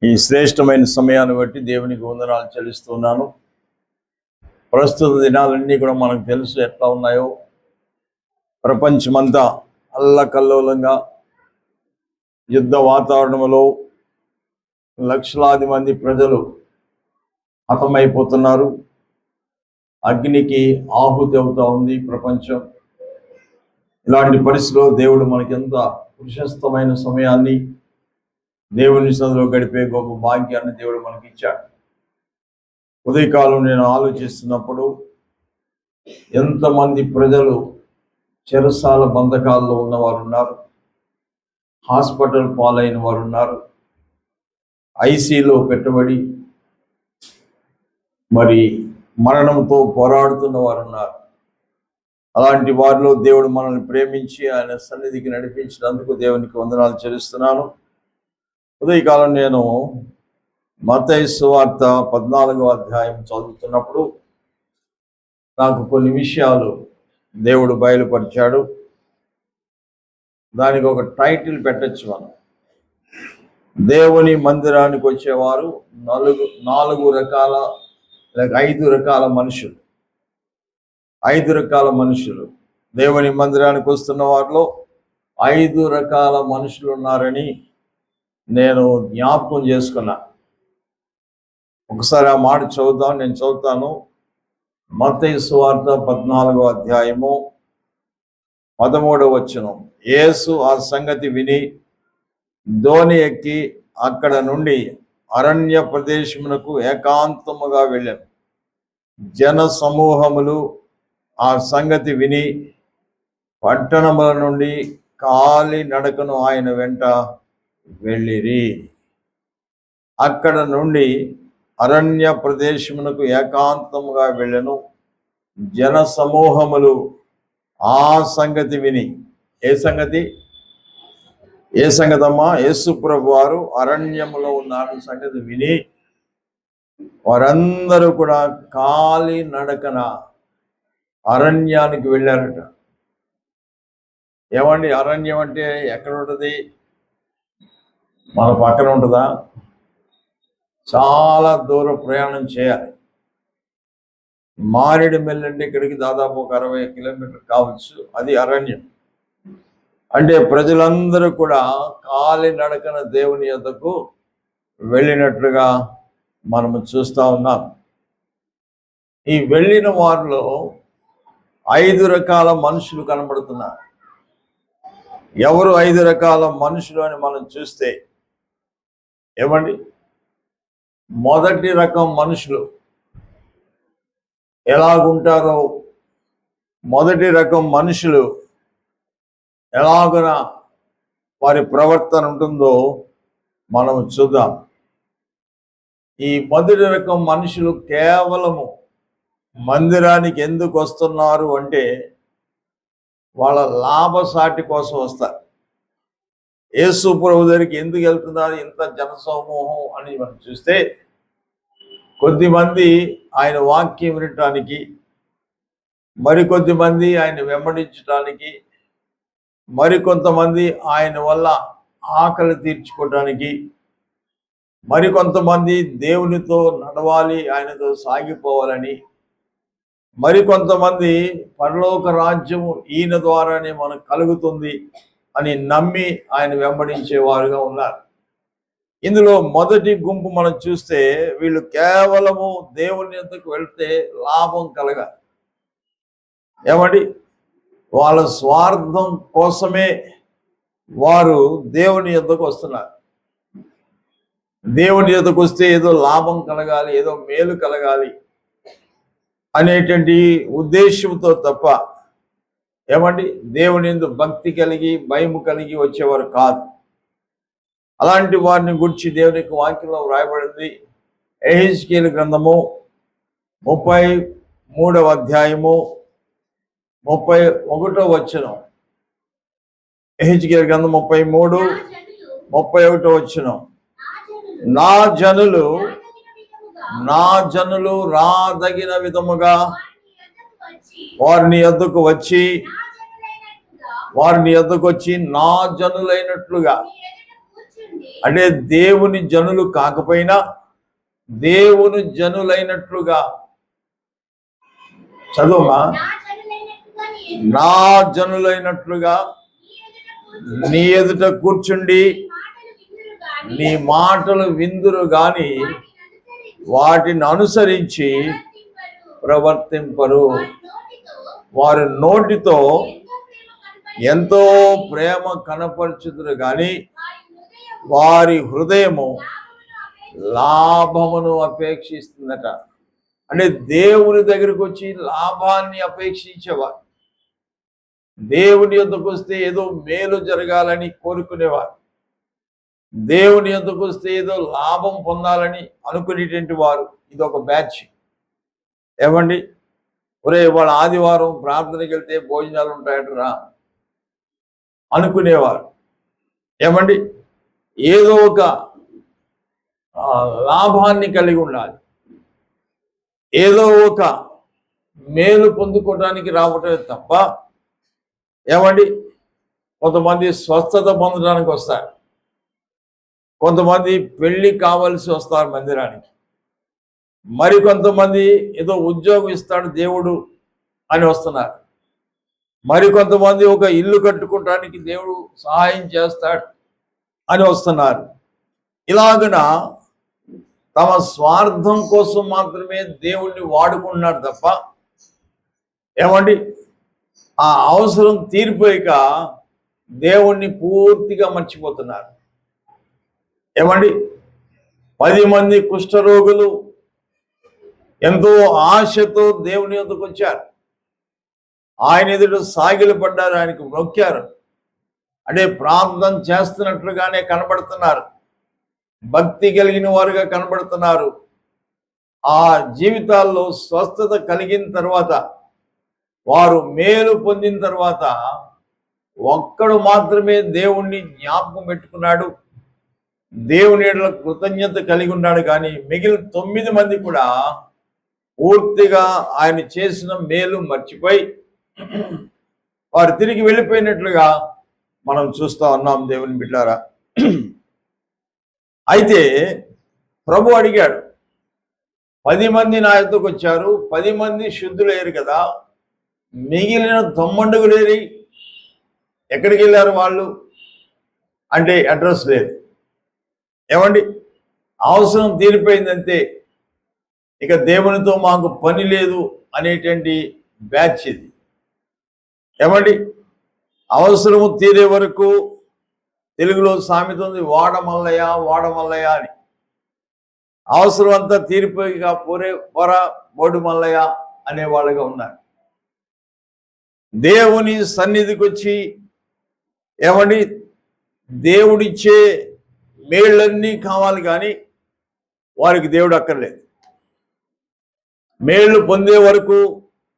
ఈ శ్రేష్టమైన సమయాన్ని బట్టి దేవునికి వందనాలు చెల్లిస్తున్నాను. ప్రస్తుత దినాలన్నీ కూడా మనకు తెలుసు ఎట్లా ఉన్నాయో. ప్రపంచమంతా అల్లకల్లోలంగా యుద్ధ వాతావరణంలో లక్షలాది మంది ప్రజలు హతమైపోతున్నారు. అగ్నికి ఆహుతి అవుతా ఉంది ప్రపంచం. ఇలాంటి పరిస్థితిలో దేవుడు మనకెంత ప్రశస్తమైన సమయాన్ని, దేవుని సన్నిధిలో గడిపే గొప్ప భాగ్యాన్ని దేవుడు మనకి ఇచ్చాడు. ఉదయకాలం నేను ఆలోచిస్తున్నప్పుడు ఎంతమంది ప్రజలు చెరసాల బంధకాల్లో ఉన్నవారు ఉన్నారు, హాస్పిటల్ పాలైన వారు ఉన్నారు, ఐసీలో పెట్టబడి మరి మరణంతో పోరాడుతున్న వారు ఉన్నారు. అలాంటి వారిలో దేవుడు మనల్ని ప్రేమించి ఆయన సన్నిధికి నడిపించినందుకు దేవునికి వందనాలు చెల్లిస్తున్నాను. ఉదయకాలం నేను మత్తయి సువార్త 14వ అధ్యాయం చదువుతున్నప్పుడు నాకు కొన్ని విషయాలు దేవుడు బయలుపరిచాడు. దానికి ఒక టైటిల్ పెట్టచ్చు మనం. దేవుని మందిరానికి వచ్చేవారు నాలుగు రకాల లేక 5 రకాల మనుషులు. 5 రకాల మనుషులు దేవుని మందిరానికి వస్తున్న వారిలో 5 రకాల మనుషులు ఉన్నారని నేను జ్ఞాపకం చేసుకున్నా. ఒకసారి ఆ మాట చదువుతాం. నేను చదువుతాను. మత్తయి సువార్త 14వ అధ్యాయము 13వ వచనం. యేసు ఆ సంగతి విని దోణి ఎక్కి అక్కడ నుండి అరణ్య ప్రదేశమునకు ఏకాంతముగా వెళ్ళాను. జన సమూహములు ఆ సంగతి విని పట్టణముల నుండి కాలి నడకను ఆయన వెంట వెళ్ళిరి. అక్కడ నుండి అరణ్య ప్రదేశమునకు ఏకాంతముగా వెళ్ళను. జన సమూహములు ఆ సంగతి విని, ఏ సంగతి అమ్మా? యేసు ప్రభు వారు అరణ్యములో ఉన్నారు సంగతి విని వారందరూ కూడా కాలి నడకన అరణ్యానికి వెళ్ళారట. ఏమండి, అరణ్యం అంటే ఎక్కడ ఉంటుంది? మన పక్కన ఉంటుందా? చాలా దూరం ప్రయాణం చేయాలి. మారేడుమిల్లి అంటే ఇక్కడికి దాదాపు ఒక 60 కిలోమీటర్లు కావచ్చు. అది అరణ్యం. అంటే ప్రజలందరూ కూడా కాలి నడకన దేవుని యొద్దకు వెళ్ళినట్లుగా మనము చూస్తూ ఉన్నాం. ఈ వెళ్ళిన వారిలో 5 రకాల మనుషులు కనబడుతున్నారు. ఎవరు 5 రకాల మనుషులు అని మనం చూస్తే ఏమండి, మొదటి రకం మనుషులు ఎలాగుంటారో, మొదటి రకం మనుషులు ఎలాగున వారి ప్రవర్తన ఉంటుందో మనం చూద్దాం. ఈ మొదటి రకం మనుషులు కేవలము మందిరానికి ఎందుకు వస్తున్నారు అంటే వాళ్ళ లాభసాటి కోసం వస్తారు. యేసు ప్రభు దగ్గరికి ఎందుకు వెళ్తున్నారు ఇంత జనసమూహం అని మనం చూస్తే, కొద్దిమంది ఆయన వాక్యం వినటానికి, మరికొద్ది మంది ఆయన వెంబడించడానికి, మరికొంతమంది ఆయన వల్ల ఆకలి తీర్చుకోవటానికి, మరికొంతమంది దేవునితో నడవాలి, ఆయనతో సాగిపోవాలని, మరికొంతమంది పరలోక రాజ్యము ఈయన ద్వారానే మనకు కలుగుతుంది అని నమ్మి ఆయన వెంబడించేవారుగా ఉన్నారు. ఇందులో మొదటి గుంపు మనం చూస్తే వీళ్ళు కేవలము దేవుని యొద్దకు వెళ్తే లాభం కలగాలి. ఏమండి, వాళ్ళ స్వార్థం కోసమే వారు దేవుని యొద్దకు వస్తున్నారు. దేవుని యొద్దకు వస్తే ఏదో లాభం కలగాలి, ఏదో మేలు కలగాలి అనేటువంటి ఉద్దేశంతో తప్ప ఏమండి దేవుని యందు భక్తి కలిగి భయము కలిగి వచ్చేవారు కాదు. అలాంటి వారిని గురించి దేవుని యొక్క వాక్యంలో వ్రాయబడింది. యెహెజ్కేలు గ్రంథము 33వ అధ్యాయము 31వ వచనం. యెహెజ్కేలు గ్రంథం 33:31 వచనం. నా జనులు రాదగిన విధముగా వారిని యొద్దకు వచ్చి నా జనులైనట్లుగా అంటే దేవుని జనులు కాకపోయినా దేవుని జనులైనట్లుగా, చదువుమా, నా జనులైనట్లుగా నీ ఎదుట కూర్చుండి నీ మాటలు విందురు గాని వాటిని అనుసరించి ప్రవర్తింపరు. వారి నోటితో ఎంతో ప్రేమ కనపరచుదురు గాని వారి హృదయము లాభమును అపేక్షిస్తుందట. అంటే దేవుని దగ్గరికి వచ్చి లాభాన్ని అపేక్షించేవారు, దేవుని యొద్దకు వస్తే ఏదో మేలు జరగాలని కోరుకునేవారు, దేవుని యొద్దకు వస్తే ఏదో లాభం పొందాలని అనుకునేటువంటి వారు. ఇది ఒక బ్యాచ్. ఏమండి, ఒరే వాళ్ళ ఆదివారం ప్రార్థనకి వెళ్తే భోజనాలు ఉంటాయటరా అనుకునేవారు. ఏమండి, ఏదో ఒక లాభాన్ని కలిగి ఉండాలి, ఏదో ఒక మేలు పొందుకోవడానికి రావటమే తప్ప. ఏమండి, కొంతమంది స్వస్థత పొందడానికి వస్తారు, కొంతమంది పెళ్లి కావాల్సి వస్తారు మందిరానికి, మరి కొంతమంది ఏదో ఉద్యోగం ఇస్తాడు దేవుడు అని వస్తున్నారు, మరి కొంతమంది ఒక ఇల్లు కట్టుకోవడానికి దేవుడు సహాయం చేస్తాడు అని వస్తున్నారు. ఇలాగన తమ స్వార్థం కోసం మాత్రమే దేవుణ్ణి వాడుకుంటున్నారు తప్ప, ఏమండి, ఆ అవసరం తీరిపోయాక దేవుణ్ణి పూర్తిగా మర్చిపోతున్నారు. ఏమండి, 10 మంది కుష్ఠరోగులు ఎంతో ఆశతో దేవుని యొద్దకు వచ్చారు, ఆయన ఎదుట సాగిలు పడ్డారు, ఆయనకు మొక్కారు. అంటే ప్రార్థన చేస్తున్నట్లుగానే కనబడుతున్నారు, భక్తి కలిగిన వారుగా కనబడుతున్నారు. ఆ జీవితాల్లో స్వస్థత కలిగిన తర్వాత, వారు మేలు పొందిన తర్వాత ఒక్కడు మాత్రమే దేవుణ్ణి జ్ఞాపకం పెట్టుకున్నాడు, దేవుని ఎడల కృతజ్ఞత కలిగి ఉన్నాడు. కానీ మిగిలిన 9 మంది కూడా పూర్తిగా ఆయన చేసిన మేలు మర్చిపోయి వారు తిరిగి వెళ్ళిపోయినట్లుగా మనం చూస్తా ఉన్నాం దేవుని బిడ్డారా. అయితే ప్రభు అడిగాడు, 10 మంది నా యొద్దకు వచ్చారు, 10 మంది శుద్ధులేరు కదా, మిగిలిన 9 లేరి ఎక్కడికి వెళ్ళారు వాళ్ళు అంటే అడ్రస్ లేదు. ఏమండి, అవసరం తీరిపోయిందంతే, ఇక దేవునితో మాకు పని లేదు అనేటువంటి బ్యాచ్ ఇది. ఏమండి, అవసరము తీరే వరకు, తెలుగులో సామెత ఉంది, వాడమల్లయ్య వాడమల్లయ్య అని. అవసరం అంతా తీరిపోయిగా పోరా బోడు మల్లయ్య అనేవాళ్ళుగా ఉన్నారు. దేవుని సన్నిధికి వచ్చి, ఏమండి, దేవుడిచ్చే మేళ్ళన్నీ కావాలి కానీ వారికి దేవుడు అక్కర్లేదు. మేళ్ళు పొందే వరకు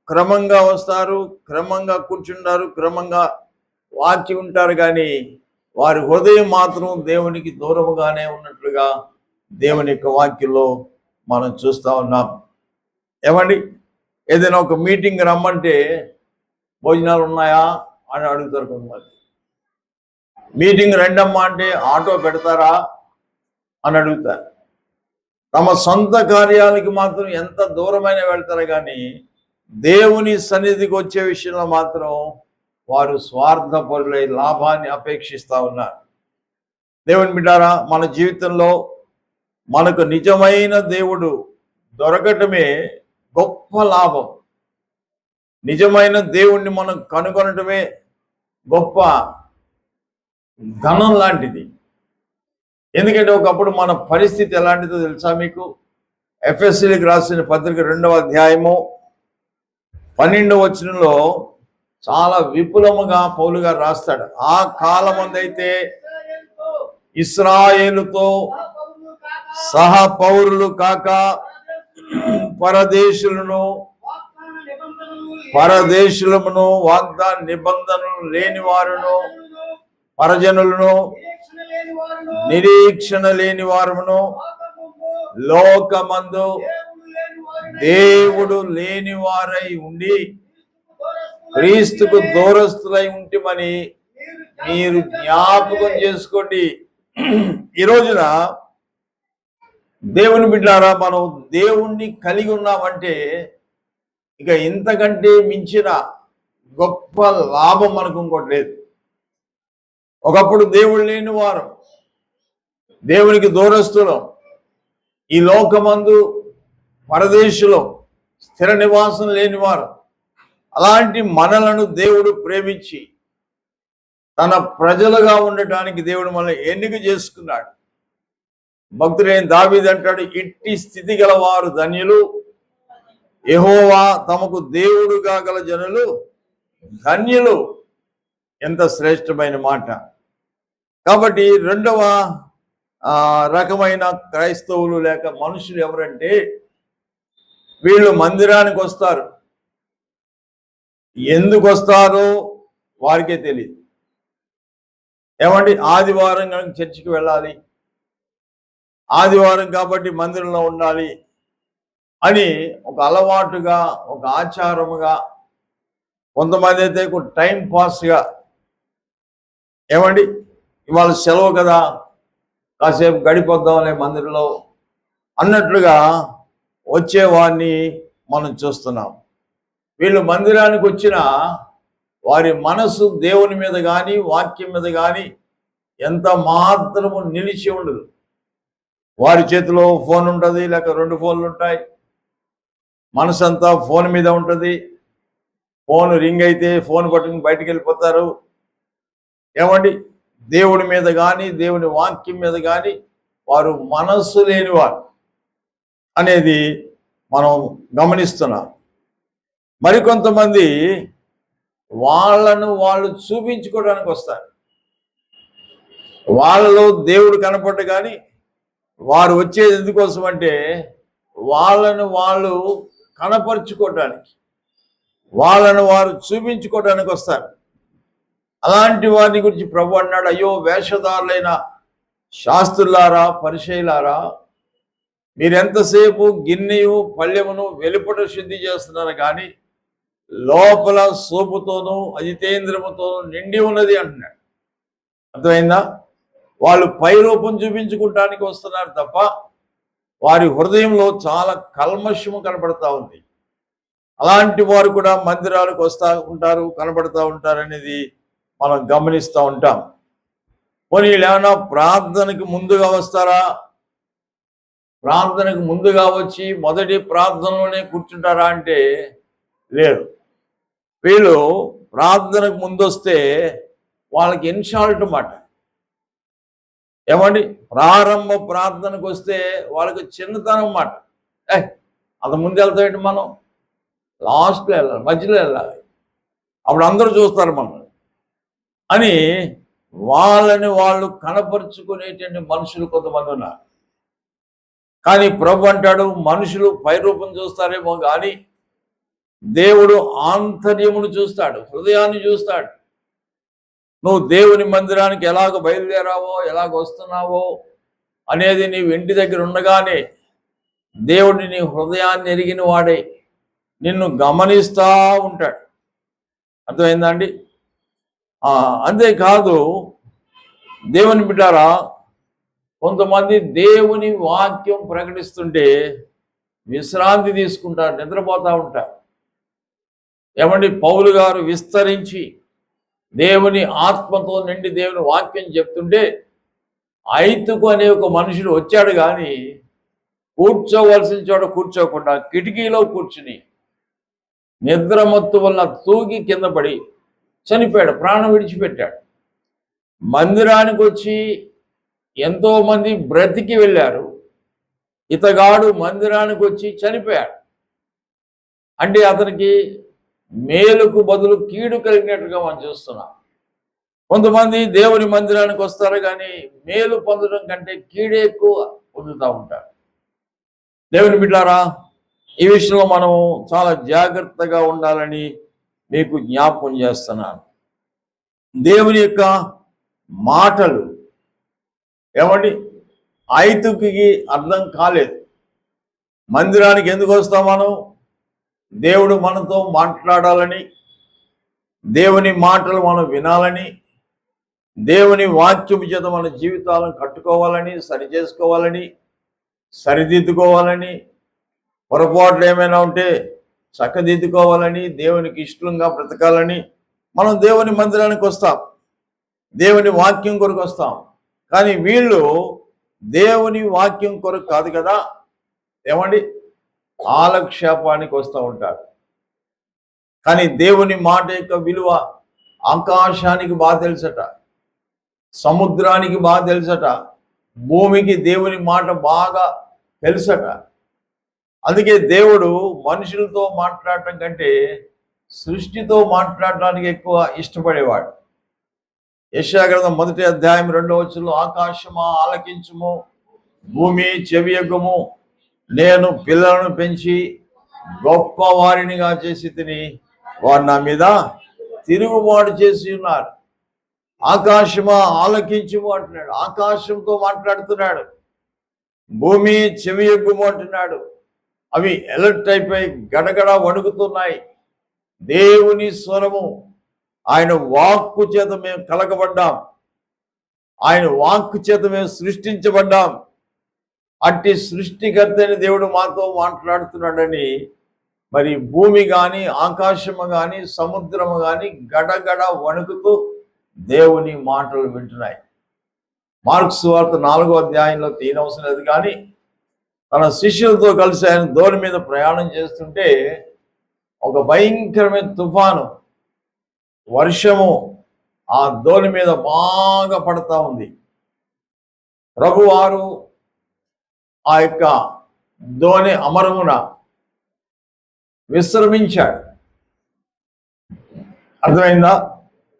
క్రమంగా వస్తారు, క్రమంగా కూర్చుంటారు, క్రమంగా వాచి ఉంటారు, కానీ వారి హృదయం మాత్రం దేవునికి దూరముగానే ఉన్నట్లుగా దేవుని యొక్క వాక్యంలో మనం చూస్తూ ఉన్నాం. ఏమండి, ఏదైనా ఒక మీటింగ్ రమ్మంటే భోజనాలు ఉన్నాయా అని అడుగుతారు కొంతమంది. మీటింగ్ రెండమ్మా అంటే ఆటో పెడతారా అని అడుగుతారు. తమ సొంత కార్యాలకి మాత్రం ఎంత దూరమైన వెళ్తారు, కానీ దేవుని సన్నిధికి వచ్చే విషయంలో మాత్రం వారు స్వార్థపరులై లాభాన్ని అపేక్షిస్తూ ఉన్నారు. దేవుని బిడ్డారా, మన జీవితంలో మనకు నిజమైన దేవుడు దొరకటమే గొప్ప లాభం. నిజమైన దేవుణ్ణి మనం కనుగొనటమే గొప్ప ధనం లాంటిది. ఎందుకంటే ఒకప్పుడు మన పరిస్థితి ఎలాంటిదో తెలుసా మీకు? ఎఫెసీయులకు రాసిన పత్రిక 2వ అధ్యాయము 12వ వచనంలో చాలా విపులముగా పౌలు గారు రాస్తాడు. ఆ కాలమందైతే ఇశ్రాయేలుతో సహ పౌరులు కాక పరదేశులమును వాగ్దాన నిబంధనలు లేని వారును పరజనులను నిరీక్షణ లేని వారును లోకమందు దేవుడు లేని వారై ఉండి క్రీస్తుకు దూరస్తులై ఉంటమని మీరు జ్ఞాపకం చేసుకోండి. ఈ రోజున దేవుని బిడ్డారా, మనం దేవుణ్ణి కలిగి ఉన్నామంటే ఇక ఇంతకంటే మించిన గొప్ప లాభం మనకు ఇంకోటి లేదు. ఒకప్పుడు దేవుడు లేని వారు, దేవునికి దూరస్తులం, ఈ లోకమందు పరదేశులో స్థిర నివాసం లేనివారు. అలాంటి మనలను దేవుడు ప్రేమించి తన ప్రజలుగా ఉండటానికి దేవుడు మనల్ని ఎన్నిక చేసుకున్నాడు. భక్తుడైన దావీదు అంటాడు, ఇట్టి స్థితి గలవారు ధన్యులు, యెహోవా తమకు దేవుడుగా గల జనులు ధన్యులు. ఎంత శ్రేష్టమైన మాట. కాబట్టి రెండవ రకమైన క్రైస్తవులు లేక మనుషులు ఎవరంటే, వీళ్ళు మందిరానికి వస్తారు, ఎందుకు వస్తారో వారికే తెలియదు. ఏమండి, ఆదివారం కనుక చర్చికి వెళ్ళాలి, ఆదివారం కాబట్టి మందిరంలో ఉండాలి అని ఒక అలవాటుగా, ఒక ఆచారముగా, కొంతమంది అయితే టైం పాస్గా, ఏమండి ఇవాళ సెలవు కదా కాసేపు గడిపోద్దాంలే మందిరంలో అన్నట్లుగా వచ్చేవాడిని మనం చూస్తున్నాం. వీళ్ళు మందిరానికి వచ్చిన వారి మనసు దేవుని మీద కానీ వాక్యం మీద కానీ ఎంత మాత్రము నిలిచి ఉండదు. వారి చేతిలో ఫోన్ ఉంటుంది, లేక 2 ఫోన్లు ఉంటాయి, మనసు అంతా ఫోన్ మీద ఉంటుంది. ఫోన్ రింగ్ అయితే ఫోన్ పట్టుకుని బయటికి వెళ్ళిపోతారు. ఏమండి, దేవుడి మీద కానీ దేవుని వాక్యం మీద కానీ వారు మనస్సు లేనివారు అనేది మనం గమనిస్తున్నాం. మరికొంతమంది వాళ్ళను వాళ్ళు చూపించుకోవడానికి వస్తారు. వాళ్ళలో దేవుడు కనపడ్డ కానీ వారు వచ్చేది ఎందుకోసం అంటే వాళ్ళను వాళ్ళు కనపరుచుకోవడానికి, వాళ్ళను వారు చూపించుకోవడానికి వస్తారు. అలాంటి వారిని గురించి ప్రభు అన్నాడు, అయ్యో వేషధారులైన శాస్త్రులారా, పరిచయులారా, మీరెంతసేపు గిన్నెయు పళ్ళెమును వెలుపట శుద్ధి చేస్తున్నారు కానీ లోపల సోపుతోనూ అజితేంద్రముతోనూ నిండి ఉన్నది అంటున్నాడు. అర్థమైందా? వాళ్ళు పై రూపం చూపించుకుంటానికి వస్తున్నారు తప్ప వారి హృదయంలో చాలా కల్మషము కనబడతా ఉంది. అలాంటి వారు కూడా మందిరాలకు వస్తూ ఉంటారు, కనబడతా ఉంటారు అనేది మనం గమనిస్తూ ఉంటాం. పోనీ ఏమైనా ప్రార్థనకు ముందుగా వస్తారా? ప్రార్థనకు ముందుగా వచ్చి మొదటి ప్రార్థనలోనే కూర్చుంటారా అంటే లేదు. వీళ్ళు ప్రార్థనకు ముందు వస్తే వాళ్ళకి ఇన్షాల్ట్ మాట. ఏమండి, ప్రారంభ ప్రార్థనకు వస్తే వాళ్ళకి చిన్నతనం మాట. అంత ముందు వెళ్తామంటే మనం లాస్ట్లో వెళ్ళాలి, మధ్యలో వెళ్ళాలి, అప్పుడు అందరూ చూస్తారు మనల్ని అని వాళ్ళని వాళ్ళు కనపరుచుకునేటువంటి మనుషులు కొంతమంది ఉన్నారు. కానీ ప్రభు అంటాడు, మనుషులు పై రూపం చూస్తారేమో కానీ దేవుడు ఆంతర్యమును చూస్తాడు, హృదయాన్ని చూస్తాడు. నువ్వు దేవుని మందిరానికి ఎలాగ బయలుదేరావో, ఎలాగ వస్తున్నావో అనేది నీవు ఇంటి దగ్గర ఉండగానే దేవుడిని నీ హృదయాన్ని ఎరిగిన వాడే నిన్ను గమనిస్తూ ఉంటాడు. అర్థమైందా అండి? అంతేకాదు దేవుని బిడ్డారా, కొంతమంది దేవుని వాక్యం ప్రకటిస్తుంటే విశ్రాంతి తీసుకుంటారు, నిద్రపోతూ ఉంటారు. ఏమండి, పౌలు గారు విస్తరించి దేవుని ఆత్మతో నిండి దేవుని వాక్యం చెప్తుంటే ఐతుకు అనే ఒక మనుషుడు వచ్చాడు, కానీ కూర్చోవలసిన చోట కూర్చోకుండా కిటికీలో కూర్చుని నిద్రమత్తు వల్ల తూగి కింద పడి చనిపోయాడు, ప్రాణం విడిచిపెట్టాడు. మందిరానికి వచ్చి ఎంతోమంది బ్రతికి వెళ్ళారు, ఇతగాడు మందిరానికి వచ్చి చనిపోయాడు. అంటే అతనికి మేలుకు బదులు కీడు కలిగినట్టుగా మనం చూస్తున్నాం. కొంతమంది దేవుని మందిరానికి వస్తారు కానీ మేలు పొందడం కంటే కీడే ఎక్కువ పొందుతూ ఉంటారు. దేవుని బిడ్డారా, ఈ విషయంలో మనం చాలా జాగ్రత్తగా ఉండాలని మీకు జ్ఞాపకం చేస్తున్నాను. దేవుని యొక్క మాటలు ఏమండి ఐతుకి అర్థం కాలేదు. మందిరానికి ఎందుకు వస్తాం మనం? దేవుడు మనతో మాట్లాడాలని, దేవుని మాటలు మనం వినాలని, దేవుని వాక్యము చేత మన జీవితాలను కట్టుకోవాలని, సరి చేసుకోవాలని, సరిదిద్దుకోవాలని, పొరపాట్లు ఏమైనా ఉంటే చక్కదిద్దుకోవాలని, దేవునికి ఇష్టంగా బ్రతకాలని మనం దేవుని మందిరానికి వస్తాం, దేవుని వాక్యం కొరకు వస్తాం. కానీ వీళ్ళు దేవుని వాక్యం కొరకు కాదు కదా, ఏమండి, కాలక్షేపానికి వస్తూ ఉంటారు. కానీ దేవుని మాట యొక్క విలువ ఆకాశానికి బాగా తెలుసట, సముద్రానికి బాగా తెలుసట, భూమికి దేవుని మాట బాగా తెలుసట. అందుకే దేవుడు మనుషులతో మాట్లాడటం కంటే సృష్టితో మాట్లాడటానికి ఎక్కువ ఇష్టపడేవాడు. యెషయా గ్రంథం 1వ అధ్యాయం 2వ వచనంలో, ఆకాశమా ఆలకించుము, భూమి చెవియొగ్గుము, నేను పిల్లలను పెంచి గొప్ప వారినిగా చేసి తిని వారు నా మీద తిరుగుబాటు చేసి ఉన్నారు. ఆకాశమా ఆలకించుము అంటున్నాడు, ఆకాశంతో మాట్లాడుతున్నాడు. భూమి చెవియొగ్గుము అంటున్నాడు, అవి ఎలర్ట్ అయిపోయి గడగడ వణుకుతున్నాయి. దేవుని స్వరము, ఆయన వాక్కు చేత మేము కలగబడ్డాం, ఆయన వాక్కు చేత మేము సృష్టించబడ్డాం. అట్టి సృష్టికర్తని దేవుడు మాతో మాట్లాడుతున్నాడని మరి భూమి కానీ, ఆకాశము కానీ, సముద్రము కానీ గడగడ వణుకుతూ దేవుని మాటలు వింటున్నాయి. మార్కు సువార్త 4వ అధ్యాయంలో తీయనవసరం లేదు, కానీ తన శిష్యులతో కలిసి ఆయన దోణి మీద ప్రయాణం చేస్తుంటే ఒక భయంకరమైన తుఫాను, వర్షము ఆ దోణి మీద బాగా పడతా ఉంది. ప్రభువారు ఆ యొక్క దోణి అమరమున విశ్రమించాడు. అర్థమైందా?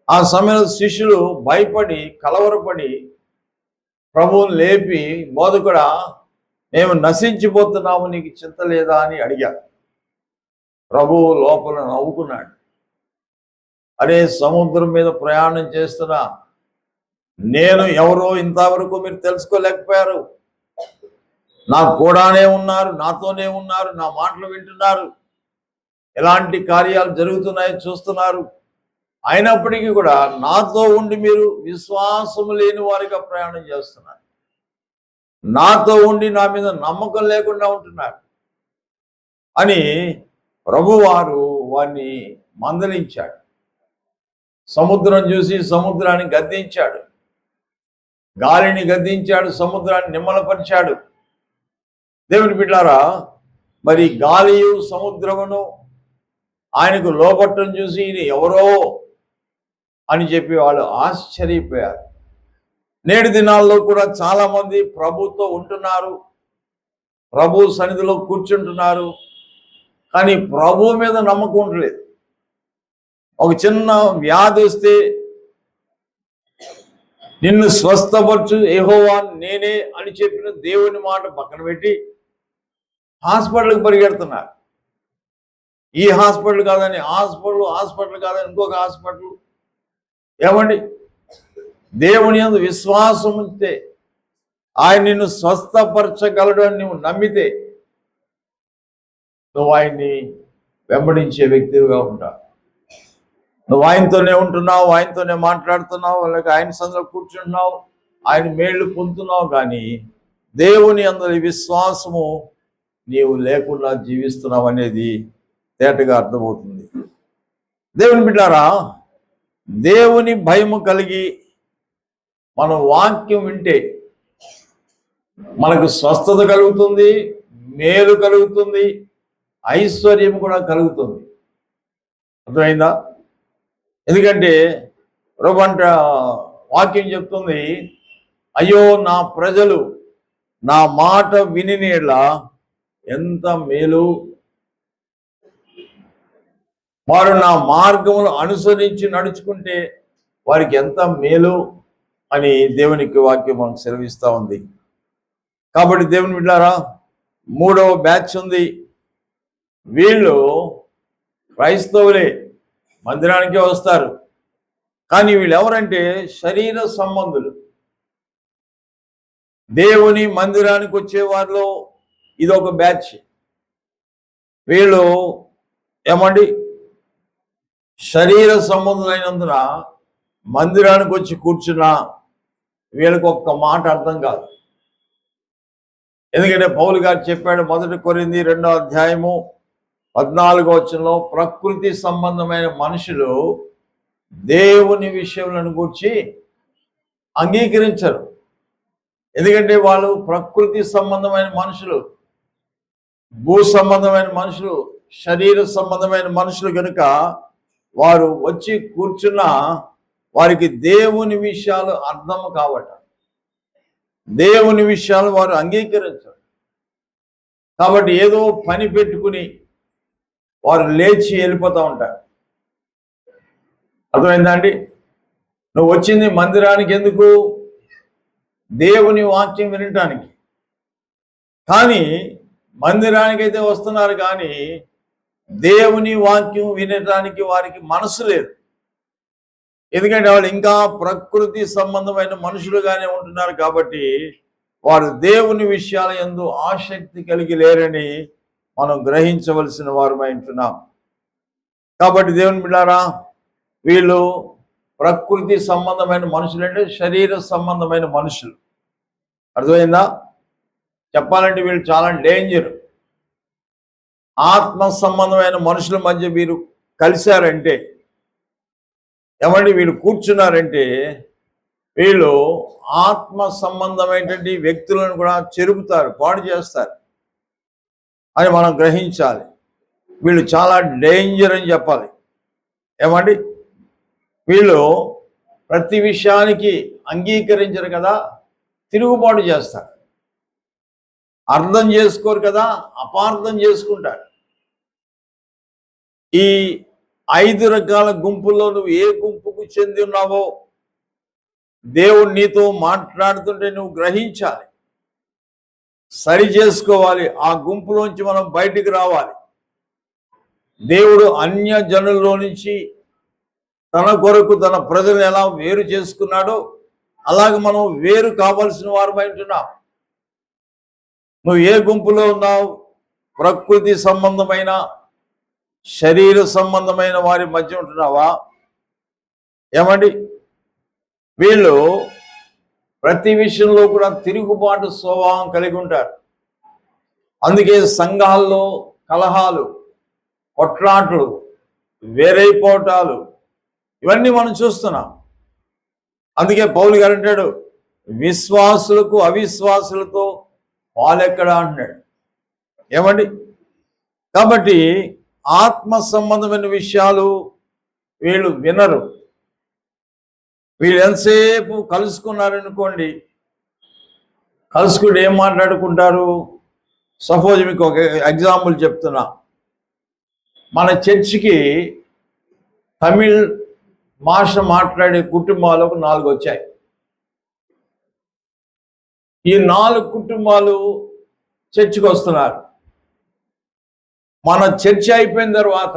ఆ సమయంలో శిష్యులు భయపడి కలవరపడి ప్రభువుని లేపి, బోధకుడా, మేము నశించిపోతున్నాము, నీకు చింత లేదా అని అడిగారు. ప్రభువు లోపల నవ్వుకున్నాడు. అరే, సముద్రం మీద ప్రయాణం చేస్తున్నా నేను ఎవరో ఇంతవరకు మీరు తెలుసుకోలేకపోయారు. నా కూడానే ఉన్నారు, నాతోనే ఉన్నారు, నా మాటలు వింటున్నారు, ఎలాంటి కార్యాలు జరుగుతున్నాయో చూస్తున్నారు. అయినప్పటికీ కూడా నాతో ఉండి మీరు విశ్వాసము లేని వారిగా ప్రయాణం చేస్తున్నారు, నాతో ఉండి నా మీద నమ్మకం లేకుండా ఉంటున్నారు అని ప్రభువారు వారిని మందలించాడు. సముద్రం చూసి సముద్రాన్ని గద్దించాడు, గాలిని గద్దించాడు, సముద్రాన్ని నిమ్మలపరిచాడు. దేవుని బిడ్డారా, మరి గాలియు సముద్రమును ఆయనకు లోబట్టం చూసి ఇది ఎవరో అని చెప్పి వాళ్ళు ఆశ్చర్యపోయారు. నేటి దినాల్లో కూడా చాలా మంది ప్రభుతో ఉంటున్నారు, ప్రభు సన్నిధిలో కూర్చుంటున్నారు, కానీ ప్రభు మీద నమ్మకం ఉండలేదు. ఒక చిన్న వ్యాధి వస్తే నిన్ను స్వస్థపరచు యెహోవా నేనే అని చెప్పిన దేవుని మాట పక్కన పెట్టి హాస్పిటల్కి పరిగెడుతున్నారు. ఈ హాస్పిటల్ కాదని హాస్పిటల్ కాదని ఇంకొక హాస్పిటల్. ఏమండి, దేవుని యందు విశ్వాసం ఉంటే ఆయన నిన్ను స్వస్థపరచగలడు అని నువ్వు నమ్మితే నువ్వు ఆయన్ని వెంబడించే వ్యక్తిగా ఉంటావు. నువ్వు ఆయనతోనే ఉంటున్నావు, ఆయనతోనే మాట్లాడుతున్నావు, లేక ఆయన సందులో కూర్చుంటున్నావు, ఆయన మేళ్లు పొందుతున్నావు, కానీ దేవుని అందరి విశ్వాసము నీవు లేకుండా జీవిస్తున్నావు అనేది తేటగా అర్థమవుతుంది. దేవుని బిడ్డారా, దేవుని భయము కలిగి మన వాక్యం వింటే మనకు స్వస్థత కలుగుతుంది, మేలు కలుగుతుంది, ఐశ్వర్యం కూడా కలుగుతుంది. అర్థమైందా? ఎందుకంటే ప్రభువంట వాక్యం చెప్తుంది, అయ్యో నా ప్రజలు నా మాట వినినేళ్ళ ఎంత మేలు, వారు నా మార్గమును అనుసరించి నడుచుకుంటే వారికి ఎంత మేలు అని దేవునికి వాక్యం మనకు సెలవిస్తూ ఉంది. కాబట్టి దేవుని బిడ్డారా, 3వ బ్యాచ్ ఉంది. వీళ్ళు క్రైస్తవులే, మందిరానికే వస్తారు, కానీ వీళ్ళు ఎవరంటే శరీర సంబంధులు. దేవుని మందిరానికి వచ్చే వారిలో ఇదొక బ్యాచ్. వీళ్ళు ఏమండి, శరీర సంబంధులైనందున మందిరానికి వచ్చి కూర్చున్నా వీళ్ళకి ఒక్క మాట అర్థం కాదు. ఎందుకంటే పౌలు గారు చెప్పాడు, 1 కొరింథీ 2వ అధ్యాయము 14వ వచనంలో, ప్రకృతి సంబంధమైన మనుషులు దేవుని విషయములను గూర్చి అంగీకరించరు. ఎందుకంటే వాళ్ళు ప్రకృతి సంబంధమైన మనుషులు, భూ సంబంధమైన మనుషులు, శరీర సంబంధమైన మనుషులు కనుక వారు వచ్చి కూర్చున్న వారికి దేవుని విషయాలు అర్థం కావట, దేవుని విషయాలు వారు అంగీకరించరు. కాబట్టి ఏదో పని పెట్టుకుని వారు లేచి వెళ్ళిపోతూ ఉంటారు. అర్థమైందా అండి? నువ్వు వచ్చింది మందిరానికి ఎందుకు? దేవుని వాక్యం వినటానికి. కానీ మందిరానికి అయితే వస్తున్నారు, కానీ దేవుని వాక్యం వినటానికి వారికి మనసు లేదు. ఎందుకంటే వాళ్ళు ఇంకా ప్రకృతి సంబంధమైన మనుషులుగానే ఉంటున్నారు. కాబట్టి వారు దేవుని విషయాల యందు ఆసక్తి కలిగి లేరని మనం గ్రహించవలసిన వారమై ఉంటున్నాం. కాబట్టి దేవుని బిడ్డారా, వీళ్ళు ప్రకృతి సంబంధమైన మనుషులు అంటే శరీర సంబంధమైన మనుషులు. అర్థమైందా? చెప్పాలంటే వీళ్ళు చాలా డేంజర్. ఆత్మ సంబంధమైన మనుషుల మధ్య వీరు కలిశారంటే, ఏమండి, వీళ్ళు కూర్చున్నారంటే వీళ్ళు ఆత్మ సంబంధమైనటువంటి వ్యక్తులను కూడా చెరుపుతారు, పాడు చేస్తారు అని మనం గ్రహించాలి. వీళ్ళు చాలా డేంజర్ అని చెప్పాలి. ఏమండి, వీళ్ళు ప్రతి విషయానికి అంగీకరించరు కదా, తిరుగుబాటు చేస్తారు. అర్థం చేసుకోరు కదా, అపార్థం చేసుకుంటారు. ఈ 5 రకాల గుంపుల్లో నువ్వు ఏ గుంపుకు చెంది ఉన్నావో దేవుడు నీతో మాట్లాడుతుంటే నువ్వు గ్రహించాలి, సరి చేసుకోవాలి. ఆ గుంపులోంచి మనం బయటికి రావాలి. దేవుడు అన్య జనుల్లో నుంచి తన కొరకు తన ప్రజలను ఎలా వేరు చేసుకున్నాడో అలాగే మనం వేరు కావాల్సిన వారమై ఉంటున్నాం. నువ్వు ఏ గుంపులో ఉన్నావు? ప్రకృతి సంబంధమైన శరీర సంబంధమైన వారి మధ్య ఉంటున్నావా? ఏమండి, వీళ్ళు ప్రతి విషయంలో కూడా తిరుగుబాటు స్వభావం కలిగి ఉంటారు. అందుకే సంఘాల్లో కలహాలు, కొట్లాట్లు, వేరైపోవటాలు ఇవన్నీ మనం చూస్తున్నాం. అందుకే పౌలు గారు అంటాడు, విశ్వాసులకు అవిశ్వాసులతో పాలెక్కడా అంటున్నాడు. ఏమండి, కాబట్టి ఆత్మ సంబంధమైన విషయాలు వీళ్ళు వినరు. వీళ్ళు ఎంతసేపు కలుసుకున్నారనుకోండి, కలుసుకుంటే ఏం మాట్లాడుకుంటారు? సపోజ్ మీకు ఒక ఎగ్జాంపుల్ చెప్తున్నా. మన చర్చికి తమిళ్ భాష మాట్లాడే కుటుంబాలు ఒక 4 వచ్చాయి. ఈ 4 కుటుంబాలు చర్చికి వస్తున్నారు. మన చర్చి అయిపోయిన తర్వాత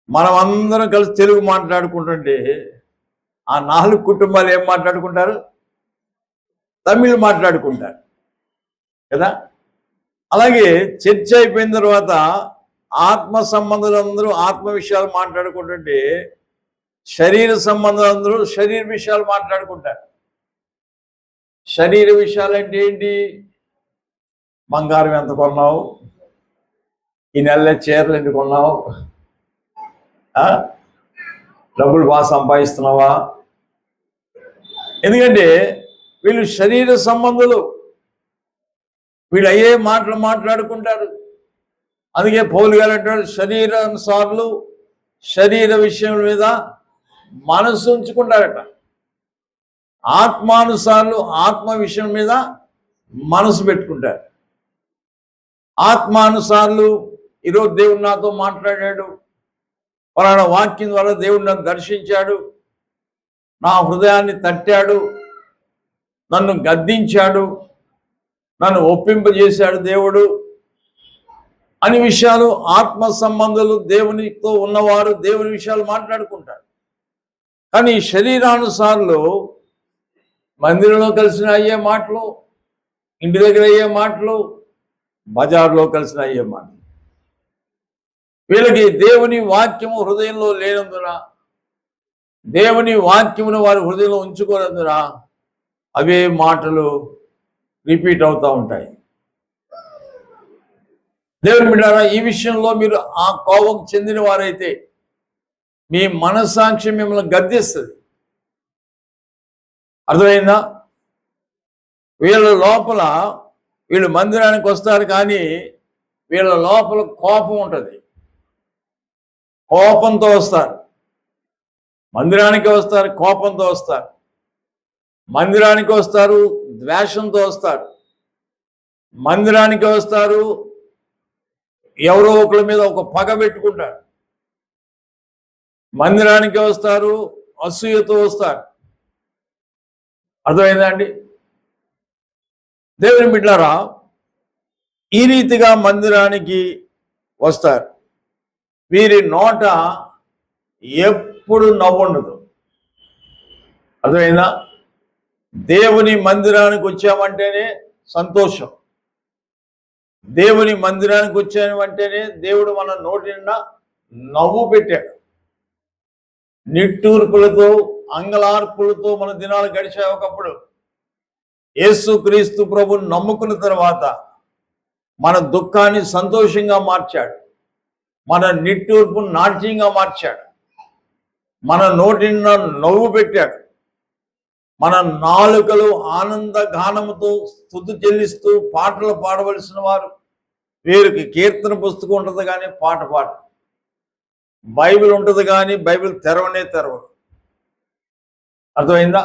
మనం అందరం కలిసి తెలుగు మాట్లాడుకుంటుంటే ఆ 4 కుటుంబాలు ఏం మాట్లాడుకుంటారు? తమిళ్ మాట్లాడుకుంటారు కదా. అలాగే చర్చ అయిపోయిన తర్వాత ఆత్మ సంబంధులందరూ ఆత్మ విషయాలు మాట్లాడుకుంటుంటే శరీర సంబంధులందరూ శరీర విషయాలు మాట్లాడుకుంటారు. శరీర విషయాలు అంటే ఏంటి? బంగారం ఎంత కొన్నావు, ఈ నెలలో చీరలు ఎందుకు కొన్నావు, డబ్బులు బాగా సంపాదిస్తున్నావా? ఎందుకంటే వీళ్ళు శరీర సంబంధులు, వీళ్ళు అయ్యే మాటలు మాట్లాడుకుంటారు. అందుకే పౌలు గారు అంటాడు, శరీరానుసారులు శరీర విషయం మీద మనసు ఉంచుకుంటారట, ఆత్మానుసారులు ఆత్మ విషయం మీద మనసు పెట్టుకుంటారు. ఆత్మానుసారులు ఈరోజు దేవుడు నాతో మాట్లాడాడు, పలానా వాక్యం ద్వారా దేవుడు నన్ను దర్శించాడు, నా హృదయాన్ని తట్టాడు, నన్ను గద్దించాడు, నన్ను ఒప్పింపజేశాడు దేవుడు అని విషయాలు ఆత్మ సంబంధాలు దేవునితో ఉన్నవారు దేవుని విషయాలు మాట్లాడుకుంటారు. కానీ శరీరానుసారులు మందిరంలో కలిసిన అయ్యే మాటలు, ఇంటి దగ్గర అయ్యే మాటలు, బజార్లో కలిసిన అయ్యే మాటలు. వీళ్ళకి దేవుని వాక్యము హృదయంలో లేనందున దేవుని వాక్యమును వారి హృదయంలో ఉంచుకోనందున అవే మాటలు రిపీట్ అవుతూ ఉంటాయి. దేవుని బిడ్డలారా, ఈ విషయంలో మీరు ఆ కోపం చెందిన వారైతే మీ మనస్సాక్షి మిమ్మల్ని గద్దిస్తుంది. అర్థమైందా? వీళ్ళ లోపల వీళ్ళు మందిరానికి వస్తారు, కానీ వీళ్ళ లోపల కోపం ఉంటుంది. కోపంతో వస్తారు, మందిరానికి వస్తారు, కోపంతో వస్తారు, మందిరానికి వస్తారు, ద్వేషంతో వస్తారు, మందిరానికి వస్తారు, ఎవరో ఒకరి మీద ఒక పగ పెట్టుకుంటారు, మందిరానికి వస్తారు, అసూయతో వస్తారు. అర్థమైందా అండి? దేవుని బిడ్డలారా, ఈ రీతిగా మందిరానికి వస్తారు. వీరి నోట ఎప్పుడు నవ్వుండదు. అర్థమైందా? దేవుని మందిరానికి వచ్చామంటేనే సంతోషం. దేవుని మందిరానికి వచ్చామంటేనే దేవుడు మన నోటి నిండా నవ్వు పెట్టాడు. నిట్టూర్పులతో అంగలార్పులతో మన దినాలు గడిచాయి. ఒకప్పుడు యేసుక్రీస్తు ప్రభుని నమ్ముకున్న తర్వాత మన దుఃఖాన్ని సంతోషంగా మార్చాడు, మన నిట్టూర్పు నాట్యంగా మార్చాడు, మన నోటి నిండా నవ్వు పెట్టాడు. మన నాలుకలు ఆనంద గానముతో స్తుతి చెల్లిస్తూ పాటలు పాడవలసిన వారు వీరికి కీర్తన పుస్తకం ఉంటుంది కానీ పాట పాడ, బైబిల్ ఉంటుంది కానీ బైబిల్ తెరవనే తెరవదు. అర్థమైందా?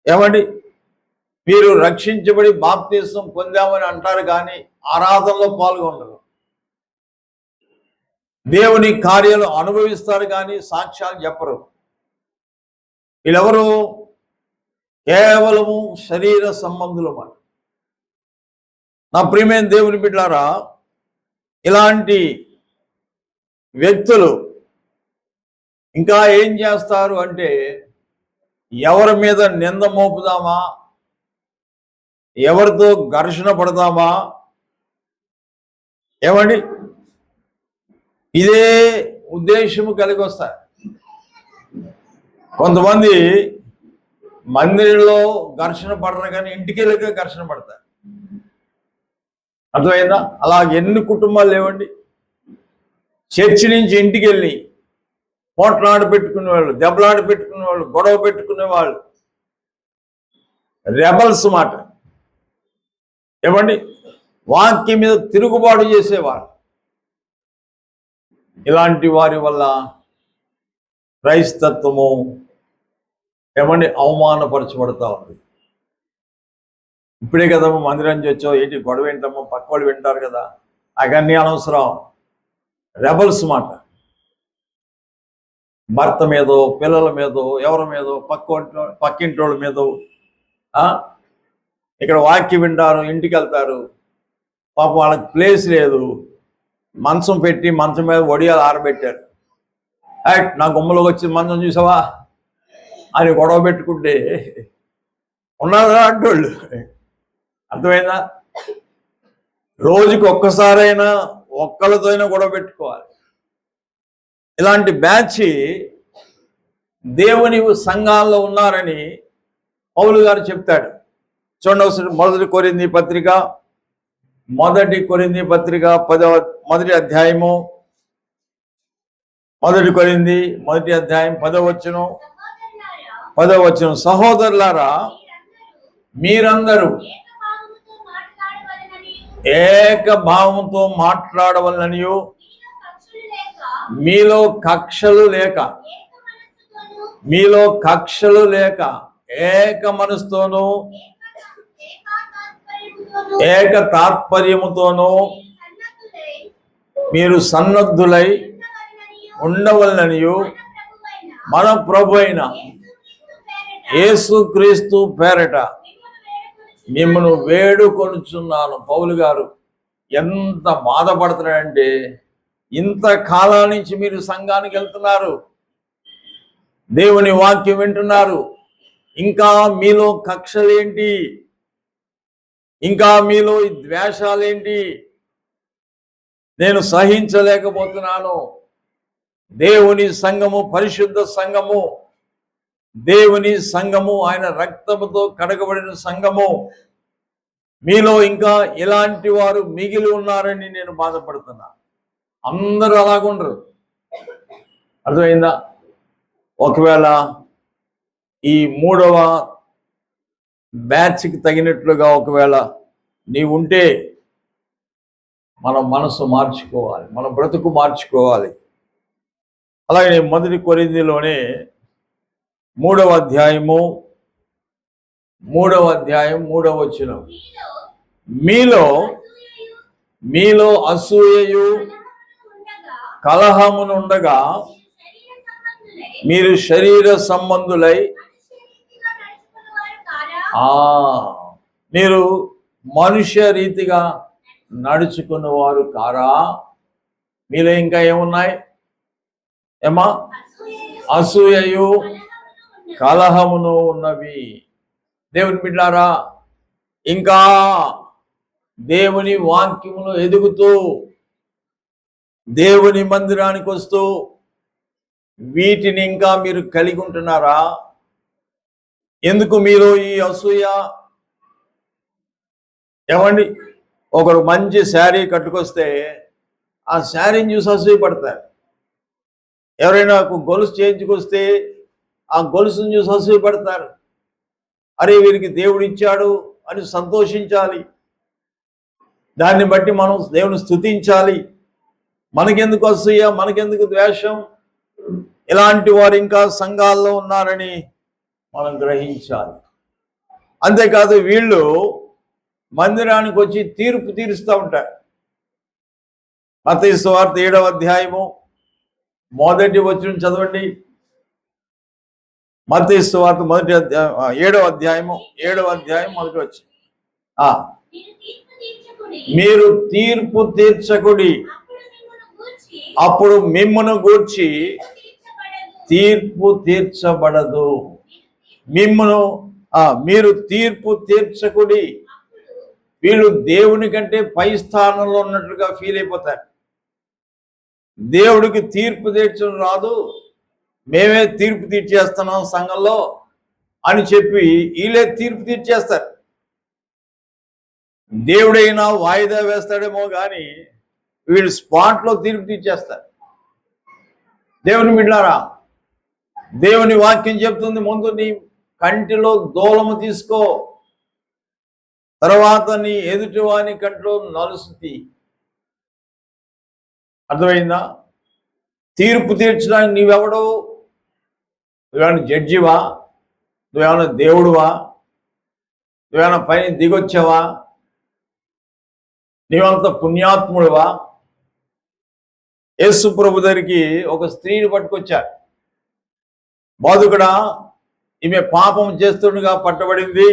ఏమండి, మీరు రక్షించబడి బాప్తిసం పొందామని అంటారు కానీ ఆరాధనలో పాల్గొనరు. దేవుని కార్యాలు అనుభవిస్తారు కానీ సాక్ష్యాలు చెప్పరు. వీళ్ళెవరు? కేవలము శరీర సంబంధులు మాట. నా ప్రియమైన దేవుని బిడ్డలారా, ఇలాంటి వ్యక్తులు ఇంకా ఏం చేస్తారు అంటే, ఎవరి మీద నింద మోపుదామా, ఎవరితో ఘర్షణ పడదామా, ఏమండి, ఇదే ఉద్దేశము కలిగి వస్తారు. కొంతమంది మందిరంలో ఘర్షణ పడరు కానీ ఇంటికి వెళ్ళక ఘర్షణ పడతారు. అర్థమైందా? అలా ఎన్ని కుటుంబాలు లేవండి. చర్చి నుంచి ఇంటికి వెళ్ళి పోట్లాడి పెట్టుకునే వాళ్ళు, దెబ్బలాడి పెట్టుకునే వాళ్ళు, గొడవ పెట్టుకునే వాళ్ళు, రెబల్స్ మాట. ఏమండి, వాక్యం మీద తిరుగుబాటు చేసేవాళ్ళు. ఇలాంటి వారి వల్ల క్రైస్తత్వము ఏమండి అవమానపరచబడతా ఉంది. ఇప్పుడే కదమ్మా మందిరం వచ్చావు, ఏంటి గొడవ ఏంటమ్మా, పక్క వాళ్ళు వింటారు కదా, అవన్నీ అనవసరం. రెబల్స్ మాట. భర్త మీదో, పిల్లల మీదో, ఎవరి మీదో, పక్కింటోళ్ళ మీదో, ఇక్కడ వాక్యం వింటారు, ఇంటికి వెళ్తారు, పాపం వాళ్ళకి ప్లేస్ లేదు, మంచం పెట్టి మంచం మీద వడియాలు ఆరబెట్టారు. నా గుమ్మలోకి వచ్చి మంచం చూసావా అని గొడవ పెట్టుకుంటే ఉన్నారా అంటోళ్ళు. అర్థమైందా? రోజుకి ఒక్కసారైనా ఒక్కళ్ళతోనైనా గొడవ పెట్టుకోవాలి. ఇలాంటి బ్యాచ్ దేవుని సంఘాల్లో ఉన్నారని పౌలు గారు చెప్తాడు. చూడండి ఒకసారి మొదటి కొరింథీ పత్రిక 10వ అధ్యాయము, 1 కొరింథీ 1వ అధ్యాయం 10వ వచనం. సహోదరులారా, మీరందరూ ఏక భావంతో మాట్లాడవలననియు, మీలో కక్షలు లేక ఏక మనసుతోనూ ఏక తాత్పర్యముతోనూ మీరు సన్నద్ధులై ఉండవలననియు మన ప్రభు అయిన యేసుక్రీస్తు పేరట మిమ్మల్ని వేడుకొనుచున్నాను. పౌలు గారు ఎంత బాధపడుతున్నాడంటే, ఇంతకాలం నుంచి మీరు సంఘానికి వెళ్తున్నారు, దేవుని వాక్యం వింటున్నారు, ఇంకా మీలో కక్షలేంటి, ఇంకా మీలో ఈ ద్వేషాలేంటి, నేను సహించలేకపోతున్నాను, దేవుని సంఘము పరిశుద్ధ సంఘము, దేవుని సంఘము, ఆయన రక్తముతో కడగబడిన సంఘము. మీలో ఇంకా ఇలాంటి వారు మిగిలి ఉన్నారని నేను బాధపడుతున్నా. అందరూ అలాగుండరు. అర్థమైందా? ఒకవేళ ఈ 3వ బ్యాచ్కి తగినట్లుగా ఒకవేళ నీవుంటే మన మనసు మార్చుకోవాలి, మన బ్రతుకు మార్చుకోవాలి. అలాగే 1 కొరింథీలోనే 3వ అధ్యాయం 3వ వచనం, మీలో అసూయయు కలహమునుండగా మీరు శరీర సంబంధులై మీరు మనుష్య రీతిగా నడుచుకున్నవారు కారా? మీలో ఇంకా ఏమున్నాయి? ఏమా? అసూయయు కలహమును ఉన్నవి. దేవుని బిడ్డలారా, ఇంకా దేవుని వాక్యములో ఎదుగుతూ దేవుని మందిరానికి వస్తూ వీటిని ఇంకా మీరు కలిగి ఉంటున్నారా? ఎందుకు మీరు ఈ అసూయ? ఏమండి, ఒకరు మంచి శారీ కట్టుకొస్తే ఆ శారీని చూసి అసూయపడతారు. ఎవరైనా గొలుసు చేయించుకొస్తే ఆ గొలుసుని చూసి అసూయపడతారు. అరే, వీరికి దేవుడు ఇచ్చాడు అని సంతోషించాలి. దాన్ని బట్టి మనం దేవుని స్తుతించాలి. మనకెందుకు అసూయ, మనకెందుకు ద్వేషం? ఇలాంటి వారు ఇంకా సంఘాల్లో ఉన్నారని మనం గ్రహించాలి. అంతేకాదు, వీళ్ళు మందిరానికి వచ్చి తీర్పు తీరుస్తూ ఉంటారు. మత్తయి సువార్త 7వ అధ్యాయము 1వ వచనం చదవండి. మత్తయి సువార్త 7వ అధ్యాయము 1వ వచనం. మీరు తీర్పు తీర్చకుడి, అప్పుడు మిమ్మును గూర్చి తీర్పు తీర్చబడదు. మీరు తీర్పు తీర్చకుడి. వీళ్ళు దేవుని కంటే పై స్థానంలో ఉన్నట్లుగా ఫీల్ అయిపోతారు. దేవుడికి తీర్పు తీర్చడం రాదు, మేమే తీర్పు తీర్చేస్తున్నాం సంఘంలో అని చెప్పి వీళ్ళే తీర్పు తీర్చేస్తారు. దేవుడైనా వాయిదా వేస్తాడేమో కానీ వీళ్ళు స్పాట్లో తీర్పు తీర్చేస్తారు. దేవుని బిడ్డలారా, దేవుని వాక్యం చెప్తుంది, ముందు నీ కంటిలో దూలము తీసుకో, తర్వాత నీ ఎదుటివాని కంట్లో నలుసు తీ. అర్థమైందా? తీర్పు తీర్చడానికి నీవెవడవు? నువ్వేమైనా జడ్జివా? నువ్వేమైనా దేవుడువా? నువ్వేమైనా పైన దిగొచ్చావా? నీవంత పుణ్యాత్ముడువా? యేసు ప్రభు దగ్గరికి ఒక స్త్రీని పట్టుకొచ్చారు. బాధకుడా, ఈమె పాపం చేస్తుండగా పట్టబడింది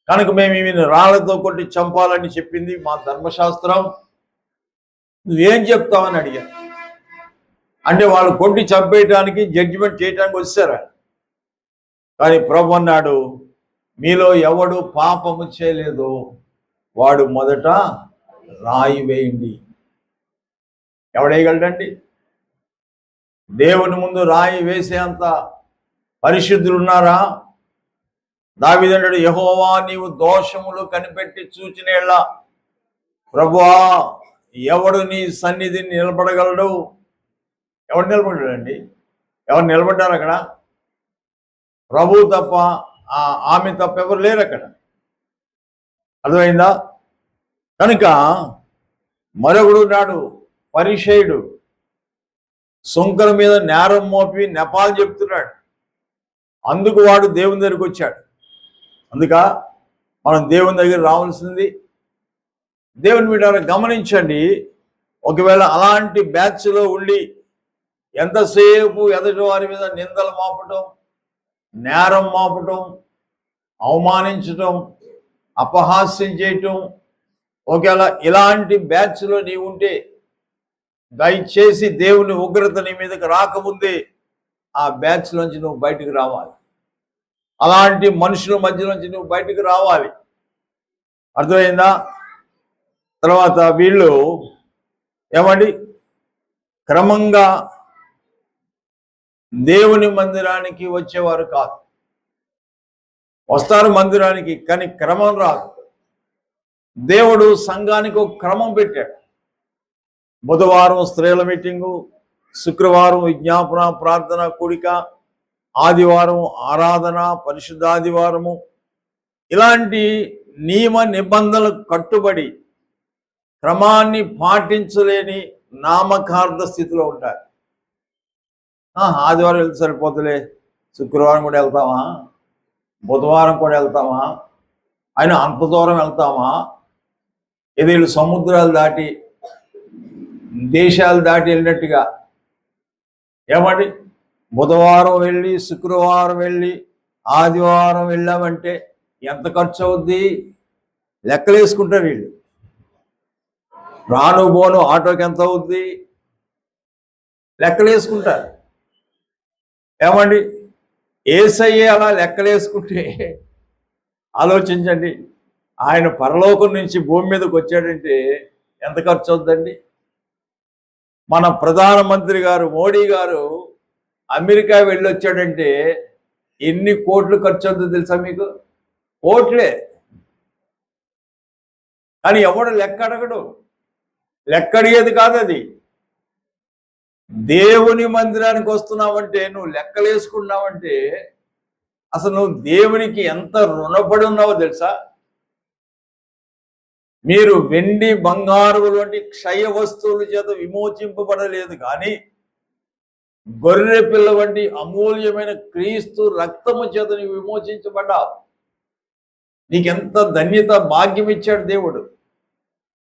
కనుక మేము ఈమెను రాళ్లతో కొట్టి చంపాలని చెప్పింది మా ధర్మశాస్త్రం, నువ్వేం చెప్తావని అడిగారు. అంటే వాళ్ళు కొట్టి చంపేయటానికి, జడ్జిమెంట్ చేయడానికి వచ్చారు. కానీ ప్రభు అన్నాడు, మీలో ఎవడు పాపము చేయలేదు వాడు మొదట రాయి వేయండి. ఎవడేయగలడండి? దేవుని ముందు రాయి వేసేంత పరిశుద్ధులు ఉన్నారా? దావీదంటాడు, యెహోవా నీవు దోషములు కనిపెట్టి చూచినేళ్ళ ప్రభువా ఎవడు నీ సన్నిధిని నిలబడగలడు? ఎవడు నిలబడ్డాడండి? ఎవరు నిలబడ్డారు అక్కడ? ప్రభు తప్ప, ఆమె తప్ప ఎవరు లేరు అక్కడ. అర్థమైందా? కనుక మరొకడు నాడు పరిసయ్యుడు సుంకల మీద నేరం మోపి నెపాలు చెప్తున్నాడు. అందుకు వాడు దేవుని దగ్గరికి వచ్చాడు. అందుక మనం దేవుని దగ్గర రావాల్సింది. దేవుని మీద గమనించండి, ఒకవేళ అలాంటి బ్యాచ్లో ఉండి ఎంతసేపు ఎదుటి వారి మీద నిందలు మోపటం, నేరం మోపటం, అవమానించటం, అపహాస్యం చేయటం, ఒకవేళ ఇలాంటి బ్యాచ్లో నీవు ఉంటే దయచేసి దేవుని ఉగ్రత నీ మీదకి రాకముందే ఆ బ్యాచ్లోంచి నువ్వు బయటకు రావాలి. అలాంటి మనుషుల మధ్యలోంచి నువ్వు బయటకు రావాలి. అర్థమైందా? తర్వాత వీళ్ళు ఏమండి క్రమంగా దేవుని మందిరానికి వచ్చేవారు కాదు. వస్తారు మందిరానికి, కానీ క్రమం రాదు. దేవుడు సంఘానికి ఒక క్రమం పెట్టాడు. బుధవారం స్త్రీల మీటింగు, శుక్రవారం విజ్ఞాపన ప్రార్థన కూడిక, ఆదివారం ఆరాధన, పరిశుద్ధాదివారము, ఇలాంటి నియమ నిబంధనలకు కట్టుబడి క్రమాన్ని పాటించలేని నామకార్థ స్థితిలో ఉంటారు. ఆదివారం వెళ్తే సరిపోతులే, శుక్రవారం కూడా వెళ్తామా, బుధవారం కూడా వెళ్తామా, ఆయన అంత దూరం వెళ్తామా, ఇది వీళ్ళు సముద్రాలు దాటి దేశాలు దాటి వెళ్ళినట్టుగా. ఏమండి, బుధవారం వెళ్ళి శుక్రవారం వెళ్ళి ఆదివారం వెళ్ళామంటే ఎంత ఖర్చు అవుద్ది లెక్కలు వేసుకుంటారు వీళ్ళు. రాను బోను ఆటోకి ఎంత అవుద్ది లెక్కలు వేసుకుంటారు. ఏమండి, యేసయ్య అలా లెక్కలు వేసుకుంటే ఆలోచించండి, ఆయన పరలోకం నుంచి భూమి మీదకి వచ్చాడంటే ఎంత ఖర్చు అవుద్దండి. మన ప్రధానమంత్రి గారు మోడీ గారు అమెరికా వెళ్ళొచ్చాడంటే ఎన్ని కోట్లు ఖర్చు అవుతుందో తెలుసా మీకు? కోట్లే. కానీ ఎవడు లెక్క అడగడు, లెక్క అడిగేది కాదు అది. దేవుని మందిరానికి వస్తున్నావంటే, నువ్వు లెక్కలు వేసుకున్నావంటే అసలు నువ్వు దేవునికి ఎంత రుణపడి ఉన్నావో తెలుసా? మీరు వెండి బంగారు వంటి క్షయ వస్తువుల చేత విమోచింపబడలేదు, కానీ గొర్రె పిల్ల వంటి అమూల్యమైన క్రీస్తు రక్తము చేత నీవు విమోచించబడ్డావు. నీకెంత ధన్యత, భాగ్యం ఇచ్చాడు దేవుడు.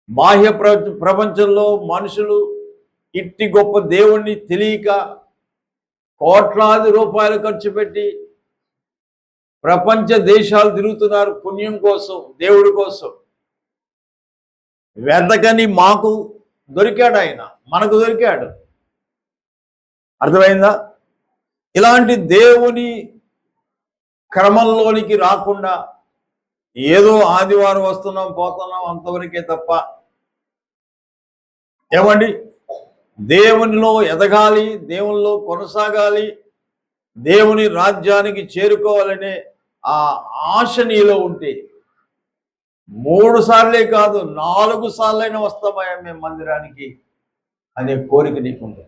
బాహ్య ప్రపంచంలో మనుషులు ఇట్టి గొప్ప దేవుణ్ణి తెలియక కోట్లాది రూపాయలు ఖర్చు పెట్టి ప్రపంచ దేశాలు తిరుగుతున్నారు పుణ్యం కోసం, దేవుడి కోసం. వెతకని మాకు దొరికాడు ఆయన, మనకు దొరికాడు. అర్థమైందా? ఇలాంటి దేవుని క్రమంలోనికి రాకుండా ఏదో ఆదివారం వస్తున్నాం పోతున్నాం అంతవరకే తప్ప, ఏమండి, దేవునిలో ఎదగాలి, దేవునిలో కొనసాగాలి, దేవుని రాజ్యానికి చేరుకోవాలనే ఆ ఆశ నీలో ఉంటే 3 సార్లే కాదు 4 సార్లైనా వస్తామయ్యా మేము మందిరానికి అనే కోరిక నీకుంది.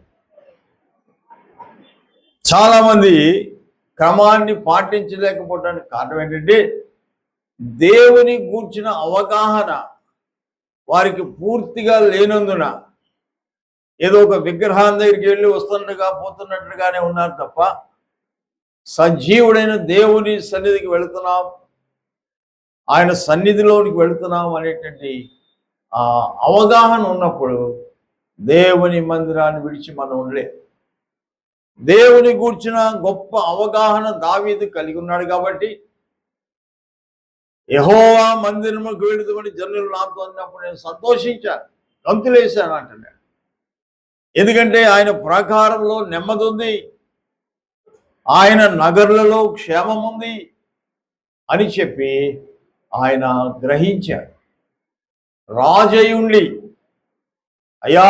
చాలామంది క్రమాన్ని పాటించలేకపోవడానికి కారణం ఏంటంటే దేవుని గూర్చిన అవగాహన వారికి పూర్తిగా లేనందున ఏదో ఒక విగ్రహం దగ్గరికి వెళ్ళి వస్తున్నట్టుగా పోతున్నట్టుగానే ఉన్నారు తప్ప సజీవుడైన దేవుని సన్నిధికి వెళుతున్నాం, ఆయన సన్నిధిలోనికి వెళుతున్నాం అనేటువంటి అవగాహన ఉన్నప్పుడు దేవుని మందిరాన్ని విడిచి మనం ఉండలే. దేవుని గూర్చిన గొప్ప అవగాహన దావీదు కలిగి ఉన్నాడు కాబట్టి యెహోవా మందిరముకు వెళుతుమని జనులు నాతో అన్నప్పుడు నేను సంతోషించాను, గంతులేశాను అంటున్నాడు. ఎందుకంటే ఆయన ప్రాకారంలో నెమ్మది ఉంది, ఆయన నగరులలో క్షేమం ఉంది అని చెప్పి ఆయన గ్రహించాడు. రాజయుండి అయ్యా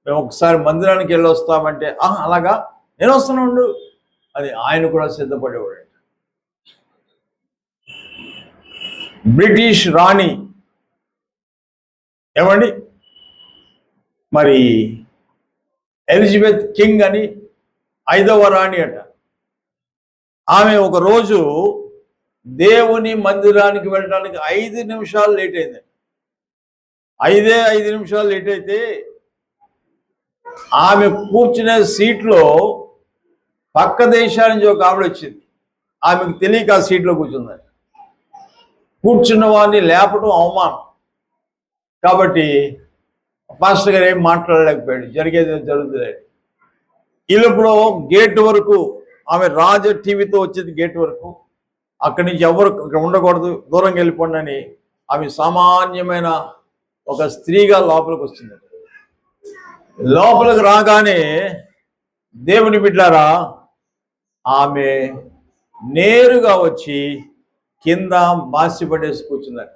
మేము ఒకసారి మందిరానికి వెళ్ళి వస్తామంటే అలాగా నేను వస్తున్నాడు అని ఆయన కూడా సిద్ధపడేవాడు. బ్రిటిష్ రాణి ఏమండి, మరి ఎలిజబెత్ కింగ్ అని 5వ రాణి అట. ఆమె ఒకరోజు దేవుని మందిరానికి వెళ్ళడానికి 5 నిమిషాలు లేట్ అయింది. 5 నిమిషాలు లేట్ అయితే ఆమె కూర్చునే సీట్లో పక్క దేశాల నుంచి ఒక ఆవిడ వచ్చింది. ఆమెకు తెలియక ఆ సీట్లో కూర్చుందని. కూర్చున్న వాడిని లేపడం అవమానం కాబట్టి పాస్టర్ గారు ఏం మాట్లాడలేకపోయాడు, జరిగేది జరుగుతుంది. ఇల్లుప్పుడు గేట్ వరకు ఆమె రాజ టీవీతో వచ్చేది గేట్ వరకు, అక్కడి నుంచి ఎవరు ఇక్కడ ఉండకూడదు, దూరంగా వెళ్ళిపోండి అని ఆమె సామాన్యమైన ఒక స్త్రీగా లోపలికి వస్తుంది. లోపలికి రాగానే దేవుని బిడ్డలారా ఆమె నేరుగా వచ్చి కింద బాసిపడేసి కూర్చుందట.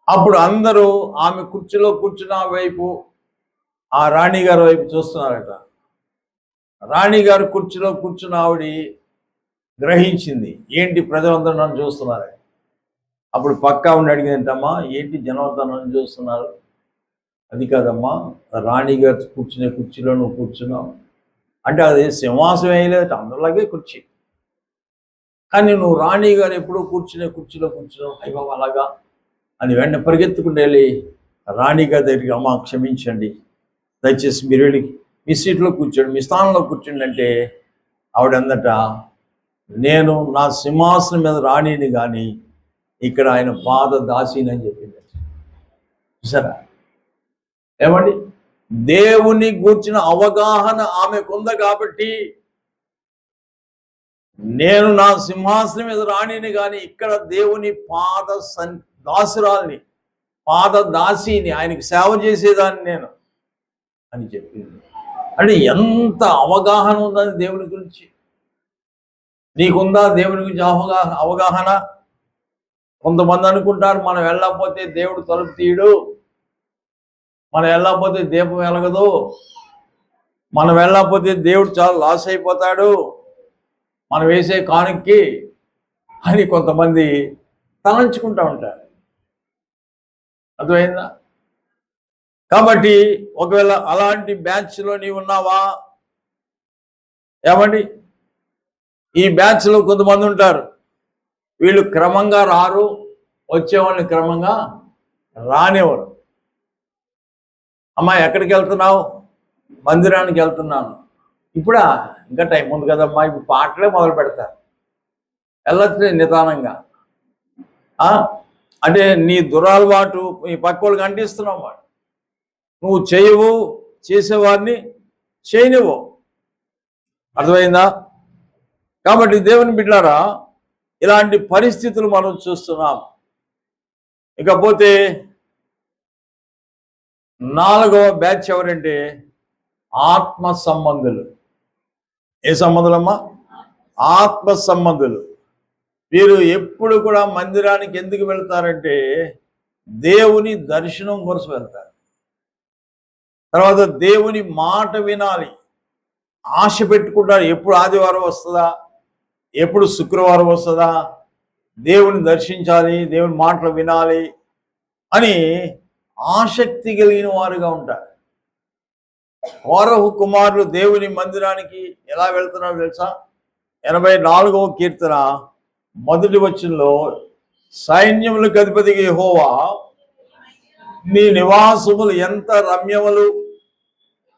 అప్పుడు అందరూ ఆమె కుర్చీలో కూర్చున్న వైపు, ఆ రాణి గారి వైపు చూస్తున్నారట. రాణి గారు కుర్చీలో కూర్చున్న ఆవిడ గ్రహించింది, ఏంటి ప్రజలందరూ నన్ను చూస్తున్నారు. అప్పుడు పక్కా ఉండి అడిగిందంటమ్మా, ఏంటి జనంతా నన్ను చూస్తున్నారు. అది కాదమ్మా, రాణి గారు కూర్చునే కుర్చీలో నువ్వు కూర్చున్నావు అంటే అది సింహాసం వేయలేదు, అందరిలాగే కుర్చీ, కానీ నువ్వు రాణి గారు ఎప్పుడూ కూర్చునే కుర్చీలో కూర్చున్నావు. అయ్యో అలాగా అని వెంటనే పరిగెత్తుకుంటూ వెళ్ళి రాణి గారి దగ్గరికి, అమ్మ క్షమించండి, దయచేసి మీరు వెళ్ళి మీ సీట్లో కూర్చోండి, మీ స్థానంలో కూర్చోండి అంటే ఆవిడ అందట, నేను నా సింహాసనం మీద రాణిని కానీ ఇక్కడ ఆయన పాద దాసిని అని చెప్పింది. చూసారా ఏమండి, దేవుని గూర్చిన అవగాహన ఆమెకుంది కాబట్టి నేను నా సింహాసనం మీద రాణిని కానీ ఇక్కడ దేవుని దాసురాల్ని, పాద దాసిని, ఆయనకి సేవ చేసేదాన్ని నేను అని చెప్పింది. అంటే ఎంత అవగాహన ఉందని దేవుని గురించి. నీకుందా దేవుని గురించి అవగాహన? కొంతమంది అనుకుంటారు మనం వెళ్ళకపోతే దేవుడు తలుపు తీయడు, మనం వెళ్ళకపోతే దీపం వెలగదు, మనం వెళ్ళకపోతే దేవుడు చాలా లాస్ అయిపోతాడు మనం వేసే కానుక్కి అని కొంతమంది తలంచుకుంటూ ఉంటారు. అర్థమైందా? కాబట్టి ఒకవేళ అలాంటి బ్యాచ్లో నీవు ఉన్నావా? ఏమండి, ఈ బ్యాచ్లో కొంతమంది ఉంటారు, వీళ్ళు క్రమంగా రారు, వచ్చేవాళ్ళని క్రమంగా రానివ్వరు. అమ్మా ఎక్కడికి వెళ్తున్నావు? మందిరానికి వెళ్తున్నాను. ఇప్పుడా? ఇంకా టైం ఉంది కదమ్మా, ఇప్పుడు పాటలే మొదలు పెడతారు. వెళ్ళొచ్చు నిదానంగా. అంటే నీ దురలవాటు ఈ పక్క వాళ్ళకి అంటిస్తున్నావు మాట. నువ్వు చేయవు, చేసేవాడిని చేయనివ్వు. అర్థమైందా? కాబట్టి దేవుని బిడ్డలారా, ఇలాంటి పరిస్థితులు మనం చూస్తున్నాం. ఇకపోతే 4వ బ్యాచ్ ఎవరంటే ఆత్మ సంబంధులు. ఏ సంబంధులమ్మా? ఆత్మ సంబంధులు. వీరు ఎప్పుడు కూడా మందిరానికి ఎందుకు వెళ్తారంటే దేవుని దర్శనం కోసం వెళ్తారు. తర్వాత దేవుని మాట వినాలి ఆశ పెట్టుకుంటారు. ఎప్పుడు ఆదివారం వస్తుందా, ఎప్పుడు శుక్రవారం వస్తుందా, దేవుని దర్శించాలి, దేవుని మాటలు వినాలి అని ఆసక్తి కలిగిన వారుగా ఉంటారు. కోరహు కుమారులు దేవుని మందిరానికి ఎలా వెళ్తున్నారో తెలుసా? 84వ కీర్తన 1వ వచనంలో, సైన్యములకు అధిపతికి యెహోవా, నీ నివాసములు ఎంత రమ్యములు,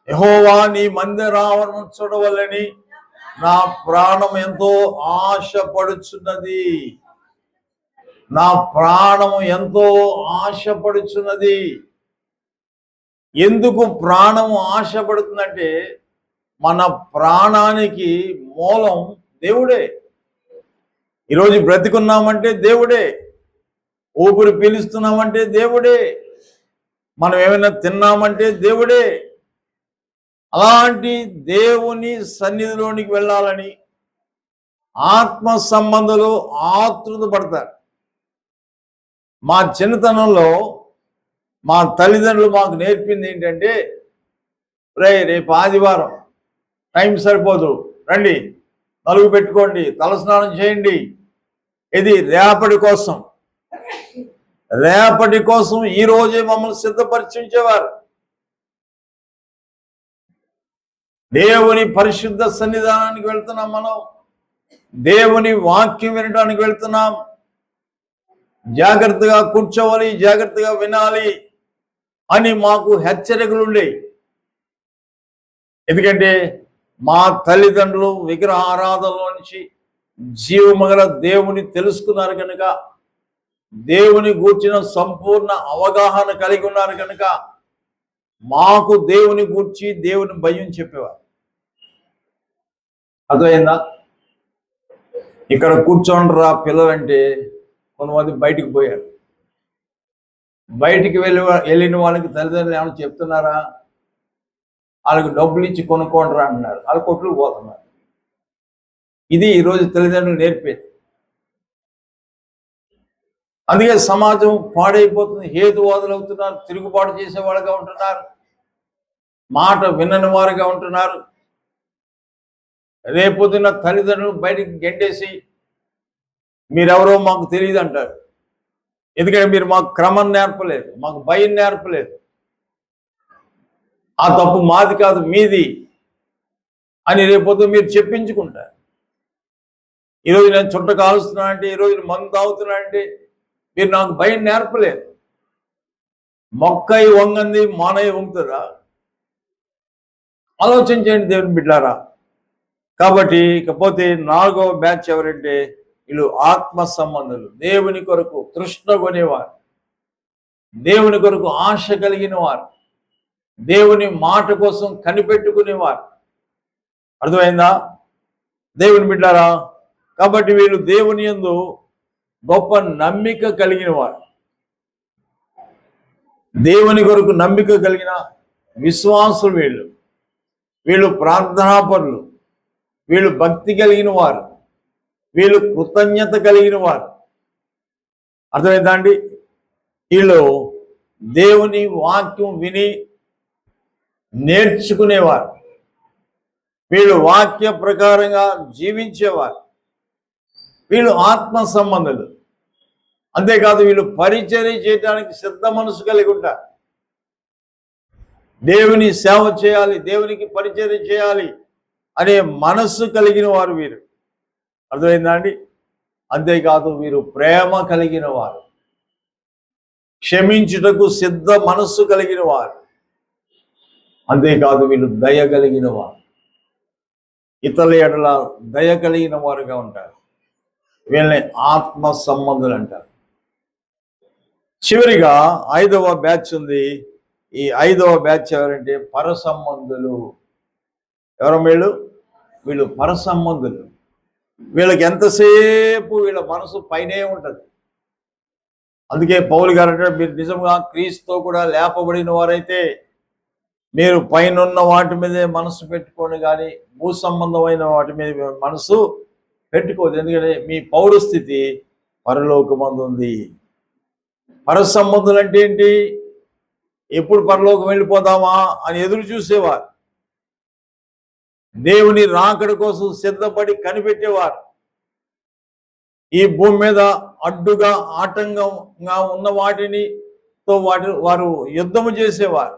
యెహోవా నీ మందిరావరణం చూడవలని నా ప్రాణం ఎంతో ఆశపడుచున్నది. నా ప్రాణము ఎంతో ఆశపడుచున్నది. ఎందుకు ప్రాణము ఆశపడుతుందంటే మన ప్రాణానికి మూలం దేవుడే. ఈరోజు బ్రతికున్నామంటే దేవుడే, ఊపిరి పీలుస్తున్నామంటే దేవుడే, మనం ఏమైనా తిన్నామంటే దేవుడే. అలాంటి దేవుని సన్నిధిలోనికి వెళ్ళాలని ఆత్మ సంబంధులు ఆతృత పడతారు. మా చిన్నతనంలో మా తల్లిదండ్రులు మాకు నేర్పింది ఏంటంటే, రేపు ఆదివారం టైం సరిపోదు, రండి నలుగు పెట్టుకోండి, తలస్నానం చేయండి. ఇది రేపటి కోసం, రేపటి కోసం ఈరోజే మమ్మల్ని సిద్ధపరిచేవారు. దేవుని పరిశుద్ధ సన్నిధానానికి వెళ్తున్నాం, మనం దేవుని వాక్యం వినడానికి వెళ్తున్నాం. జాగ్రత్తగా కూర్చోవాలి, జాగ్రత్తగా వినాలి అని మాకు హెచ్చరికలు ఉండేవి. ఎందుకంటే మా తల్లిదండ్రులు విగ్రహ ఆరాధనలో నుంచి జీవమగల దేవుని తెలుసుకున్నారు కనుక, దేవుని గూర్చిన సంపూర్ణ అవగాహన కలిగి ఉన్నారు కనుక మాకు దేవుని గూర్చి దేవుని భయం చెప్పేవారు. అర్థమైందా? ఇక్కడ కూర్చోండిరా పిల్లలంటే కొంతమంది బయటికి పోయారు. బయటికి వెళ్ళిన వాళ్ళకి తల్లిదండ్రులు ఏమైనా చెప్తున్నారా? వాళ్ళకి డబ్బులు ఇచ్చి కొనుక్కోండిరా అంటున్నారు, వాళ్ళ కొట్లు పోతున్నారు. ఇది ఈరోజు తల్లిదండ్రులు నేర్పేది. అందుకే సమాజం పాడైపోతుంది, హేతువాదులు అవుతున్నారు, తిరుగుబాటు చేసేవాళ్ళుగా ఉంటున్నారు, మాట వినని వారుగా ఉంటున్నారు. రేపొద్దున తల్లిదండ్రులు బయటికి గెంటేసి మీరెవరో మాకు తెలియదు అంటారు. ఎందుకంటే మీరు మాకు క్రమం నేర్పలేదు, మాకు భయం నేర్పలేదు, ఆ తప్పు మాది కాదు మీది అని రేపొద్దు మీరు చెప్పించుకుంటారు. ఈరోజు నేను చుట్ట కాలుస్తున్నా అంటే, ఈరోజు మందు తాగుతున్నా అంటే మీరు నాకు భయం నేర్పలేదు. మొక్కై వంగంది మానై వంగుతుందా? ఆలోచించండి దేవుని బిడ్డారా. కాబట్టి ఇకపోతే 4వ బ్యాచ్ ఎవరంటే వీళ్ళు ఆత్మ సంబంధులు, దేవుని కొరకు తృష్ణ కొనేవారు, దేవుని కొరకు ఆశ కలిగిన వారు, దేవుని మాట కోసం కనిపెట్టుకునేవారు. అర్థమైందా దేవుని బిడ్డారా? కాబట్టి వీళ్ళు దేవుని యందు గొప్ప నమ్మిక కలిగిన వారు, దేవుని కొరకు నమ్మిక కలిగిన విశ్వాసులు. వీళ్ళు ప్రార్థనాపరులు, వీళ్ళు భక్తి కలిగిన వారు, వీళ్ళు కృతజ్ఞత కలిగిన వారు. అర్థమైందా అండి? వీళ్ళు దేవుని వాక్యం విని నేర్చుకునేవారు, వీళ్ళు వాక్య ప్రకారంగా జీవించేవారు, వీళ్ళు ఆత్మ సంబంధులు. అంతేకాదు వీళ్ళు పరిచర్య చేయడానికి సిద్ధ మనసు కలిగి ఉంటారు. దేవుని సేవ చేయాలి, దేవునికి పరిచర్య చేయాలి అనే మనస్సు కలిగిన వారు వీరు. అర్థమైందా అండి? అంతేకాదు వీరు ప్రేమ కలిగిన వారు, క్షమించుటకు సిద్ధ మనస్సు కలిగిన వారు. అంతేకాదు వీళ్ళు దయ కలిగిన వారు, ఇతరుల ఎడల దయ కలిగిన వారుగా ఉంటారు. వీళ్ళని ఆత్మ సంబంధులు అంటారు. చివరిగా 5వ బ్యాచ్ ఉంది. ఈ 5వ బ్యాచ్ ఎవరంటే పరసంబంధులు. ఎవరు వీళ్ళు పరసంబంధులు. వీళ్ళకి ఎంతసేపు వీళ్ళ మనసు పైనే ఉంటుంది. అందుకే పౌలు గారు అంటే, మీరు నిజంగా క్రీస్తుతో కూడా లేపబడిన వారైతే మీరు పైనున్న వాటి మీదే మనసు పెట్టుకోండి, కానీ భూ సంబంధమైన వాటి మీద మనసు పెట్టుకోదు. ఎందుకంటే మీ పౌరస్థితి పరలోకమందు ఉంది. పరసంబంధులు అంటే ఏంటి? ఎప్పుడు పరలోకం వెళ్ళిపోదామా అని ఎదురు చూసేవారు, దేవుని రాకడ కోసం సిద్ధపడి కనిపెట్టేవారు, ఈ భూమి మీద అడ్డుగా ఆటంకంగా ఉన్న వాటినితో వారు యుద్ధము చేసేవారు,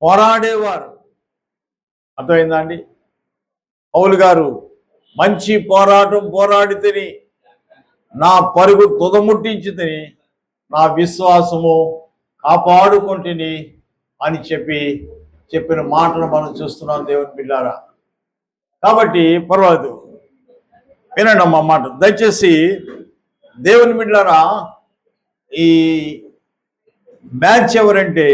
పోరాడేవారు. అర్థమైందా అండి? పౌలు గారు మంచి పోరాటం పోరాడి తిని నా పరుగు తుదముట్టించి తిని నా విశ్వాసము కాపాడుకుంటుని అని చెప్పిన మాటను మనం చూస్తున్నాం దేవుని బిడ్డారా. కాబట్టి పర్వాలేదు, వినండి అమ్మా మాట దయచేసి. దేవుని బిడ్డారా, ఈ బ్యాచ్ ఎవరంటే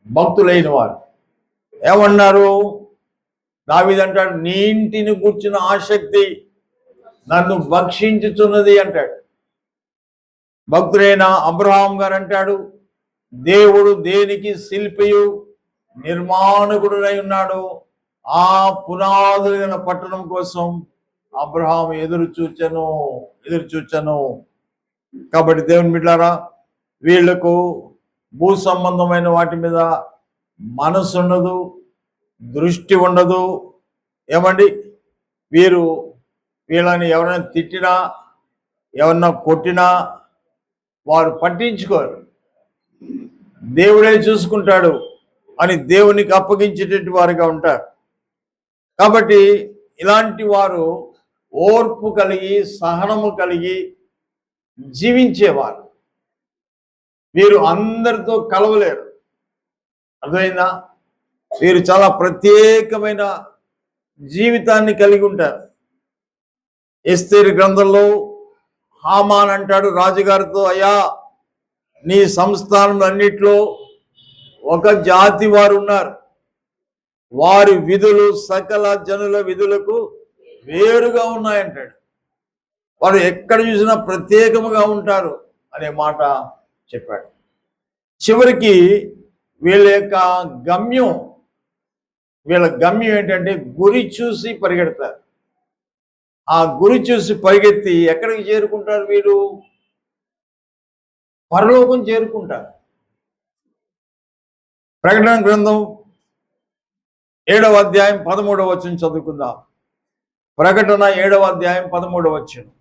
భక్తులైన వారు. ఏమన్నారు? దావీదంటాడు, నీ ఇంటిని కూర్చున్న ఆసక్తి నన్ను భక్షించుచున్నది అంటాడు. భక్తుడైన అబ్రహాం గారు అంటాడు, దేవుడు దేనికి శిల్పియు నిర్మాణకుడునై ఉన్నాడు, ఆ పునాదులైన పట్టణం కోసం అబ్రహాం ఎదురు చూచను. కాబట్టి దేవుని బిడ్డారా, వీళ్లకు భూ సంబంధమైన వాటి మీద మనసు ఉండదు, దృష్టి ఉండదు. ఏమండి? వీళ్ళని ఎవరైనా తిట్టినా, ఎవరన్నా కొట్టినా వారు పట్టించుకోరు. దేవుడే చూసుకుంటాడు అని దేవునికి అప్పగించేటటువంటి వారుగా ఉంటారు. కాబట్టి ఇలాంటి వారు ఓర్పు కలిగి సహనము కలిగి జీవించేవారు. వీరు అందరితో కలవలేరు. అర్థమైందా? వీరు చాలా ప్రత్యేకమైన జీవితాన్ని కలిగి ఉంటారు. ఎస్తేరు గ్రంథంలో హామాన్ అంటాడు రాజుగారితో, అయ్యా, నీ సంస్థానములన్నిట్లో ఒక జాతి వారు ఉన్నారు, వారి విధులు సకల జనుల విధులకు వేరుగా ఉన్నాయంటాడు. వారు ఎక్కడ చూసినా ప్రత్యేకముగా ఉంటారు అనే మాట చెప్పాడు. చివరికి వీళ్ళ గమ్యం ఏంటంటే గురి చూసి పరిగెడతారు. ఆ గురి చూసి పరిగెత్తి ఎక్కడికి చేరుకుంటారు? వీరు పరలోకం చేరుకుంటారు. ప్రకటన గ్రంథం 7వ అధ్యాయం 13వ వచనం చదువుకుందాం. ప్రకటన 7వ అధ్యాయం 13వ వచనం.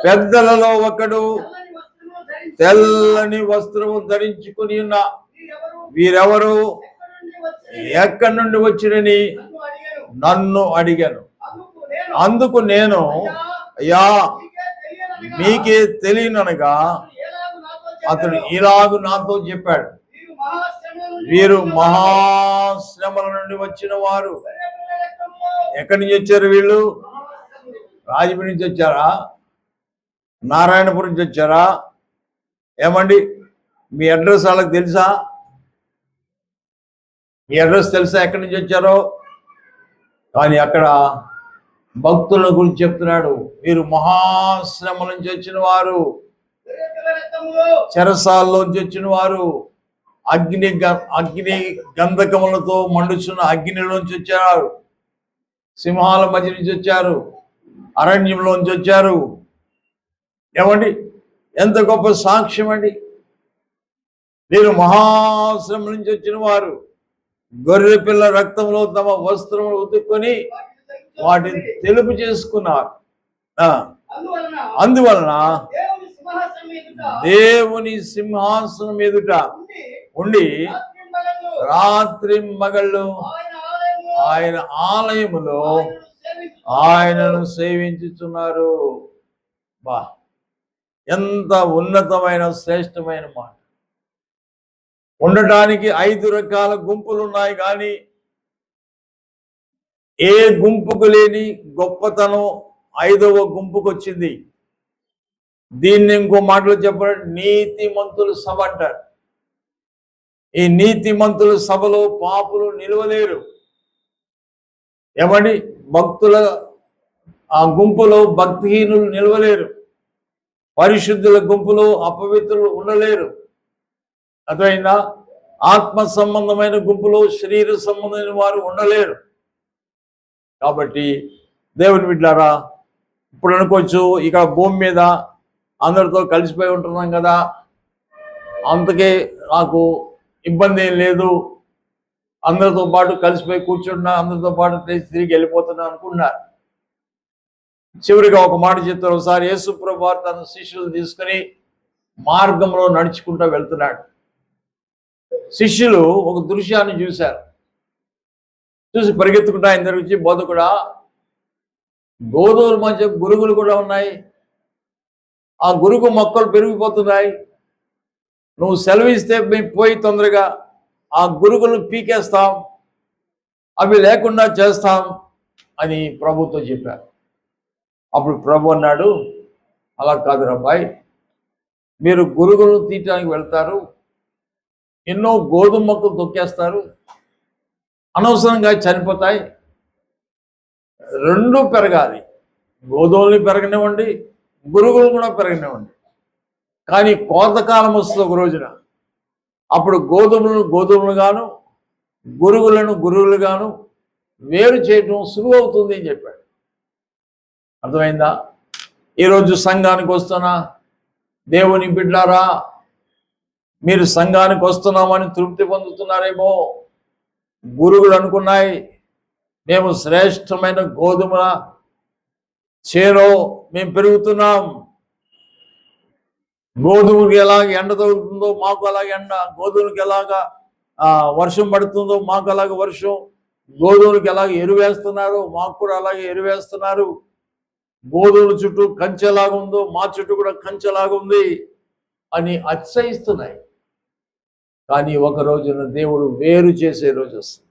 పెద్దలలో ఒకడు తెల్లని వస్త్రము ధరించుకుని ఉన్న వీరెవరు, ఎక్కడి నుండి వచ్చిరని నన్ను అడిగాను. అందుకు నేను, అయ్యా మీకే తెలియననగా అతడు ఇలాగు నాతో చెప్పాడు, వీరు మహాశ్రమల నుండి వచ్చిన వారు. ఎక్కడి నుంచి వచ్చారు వీళ్ళు? రాజమండ్రి నుంచి వచ్చారా? నారాయణపురం నుంచి వచ్చారా? ఏమండి, మీ అడ్రస్ వాళ్ళకి తెలుసా? మీ అడ్రస్ తెలుసా ఎక్కడి నుంచి వచ్చారో? కానీ అక్కడ భక్తుల గురించి చెప్తున్నాడు, వీరు మహాశ్రమ నుంచి వచ్చిన వారు, చెరసాల్లోంచి వచ్చిన వారు, అగ్ని గంధకములతో మండుచున్న అగ్నిలోంచి వచ్చారు, సింహాల మధ్య నుంచి వచ్చారు, అరణ్యంలోంచి వచ్చారు. ఏమండి, ఎంత గొప్ప సాక్ష్యం అండి! వీరు మహాశ్రమ నుంచి వచ్చిన వారు గొర్రె పిల్ల రక్తంలో తమ వస్త్రములు ఉతుక్కొని వాటిని తెలుపు చేసుకున్నారు. అందువలన దేవుని సింహాసనం ఎదుట ఉండి రాత్రి మగళ్ళు ఆయన ఆలయములో ఆయనను సేవించుచున్నారు. బా, ఎంత ఉన్నతమైన శ్రేష్టమైన మాట! ఉండటానికి 5 రకాల గుంపులు ఉన్నాయి, కానీ ఏ గుంపుకు లేని గొప్పతనం 5వ గుంపుకు వచ్చింది. దీన్ని ఇంకో మాటలో చెప్పడం నీతిమంతుల సభ అంటారు. ఈ నీతిమంతుల సభలో పాపులు నిలవలేరు. ఏమండి, భక్తుల ఆ గుంపులో భక్తిహీనులు నిలవలేరు. పరిశుద్ధుల గుంపులో అపవిత్రులు ఉండలేరు. అర్థమైందా? ఆత్మ సంబంధమైన గుంపులో శరీర సంబంధమైన వారు ఉండలేరు. కాబట్టి దేవుని బిడ్డలారా, ఇప్పుడు అనుకోవచ్చు, ఇక భూమి మీద అందరితో కలిసిపోయి ఉంటున్నాం కదా, అంతకే నాకు ఇబ్బంది ఏం లేదు, అందరితో పాటు కలిసిపోయి కూర్చుంటున్నా, అందరితో పాటు తిరిగి వెళ్ళిపోతున్నా అనుకున్నారు. చివరిగా ఒక మాట చెప్తారు. ఒకసారి యేసు ప్రభువు తన శిష్యులు తీసుకుని మార్గంలో నడుచుకుంటూ వెళ్తున్నాడు. శిష్యులు ఒక దృశ్యాన్ని చూశారు. చూసి పరిగెత్తుకుంటా ఆయన దగ్గర వచ్చి, బోధకుడా, గోధుమల మధ్య గురుగులు కూడా ఉన్నాయి, ఆ గురుగు మొక్కలు పెరిగిపోతున్నాయి, నువ్వు సెలవిస్తే మేము పోయి తొందరగా ఆ గురుగులను పీకేస్తాం, అవి లేకుండా చేస్తాం అని ప్రభుతో చెప్పారు. అప్పుడు ప్రభు అన్నాడు, అలా కాదు అబ్బాయి, మీరు గురుగులను తీయటానికి వెళ్తారు, ఎన్నో గోధుమ మొక్కలు తొక్కేస్తారు, అనవసరంగా చనిపోతాయి. 2 పెరగాలి, గోధుమలు పెరగనివ్వండి, గురుగులు కూడా పెరగనివ్వండి. కానీ కోతకాలం వస్తుంది ఒక రోజున, అప్పుడు గోధుమలు గాను గురుగులు గాను వేరు చేయటం సులువు అవుతుంది అని చెప్పాడు. అర్థమైందా? ఈరోజు సంఘానికి వస్తున్నా దేవుని బిడ్డలారా, మీరు సంఘానికి వస్తున్నామని తృప్తి పొందుతున్నారేమో. గురుగులు అనుకున్నాయి, మేము శ్రేష్టమైన గోధుమల చేలో మేము పెరుగుతున్నాం, గోధుమకి ఎలాగ ఎండ తగులుతుందో మాకు అలాగే ఎండ, గోధుమలకి ఎలాగా వర్షం పడుతుందో మాకు అలాగే వర్షం, గోధుమలకి ఎలాగ ఎరువేస్తున్నారో మాకు కూడా అలాగే ఎరువేస్తున్నారు, గోధుమల చుట్టూ కంచెలాగా ఉందో మా చుట్టూ కూడా కంచెలాగా ఉంది అని అతిశయిస్తున్నాయి. కానీ ఒక రోజున దేవుడు వేరు చేసే రోజు వస్తుంది.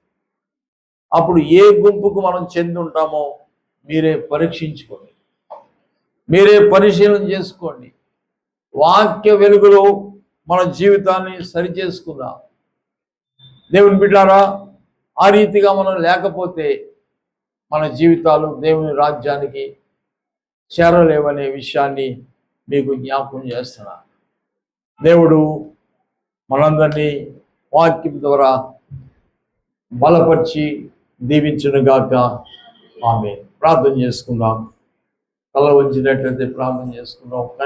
అప్పుడు ఏ గుంపుకు మనం చెంది ఉంటామో మీరే పరీక్షించుకోండి, మీరే పరిశీలన చేసుకోండి. వాక్య వెలుగులో మన జీవితాన్ని సరిచేసుకుందాం. దేవుని బిడ్డలారా, ఆ రీతిగా మనం లేకపోతే మన జీవితాలు దేవుని రాజ్యానికి చేరలేవనే విషయాన్ని మీకు జ్ఞాపకం చేస్తున్నా. దేవుడు మనందరినీ వాక్యం ద్వారా బలపరిచి దీవించునుగాక. ఆమేన్. ప్రార్థన చేసుకుందాం. తల వంచినట్లయితే ప్రార్థన చేసుకుందాం.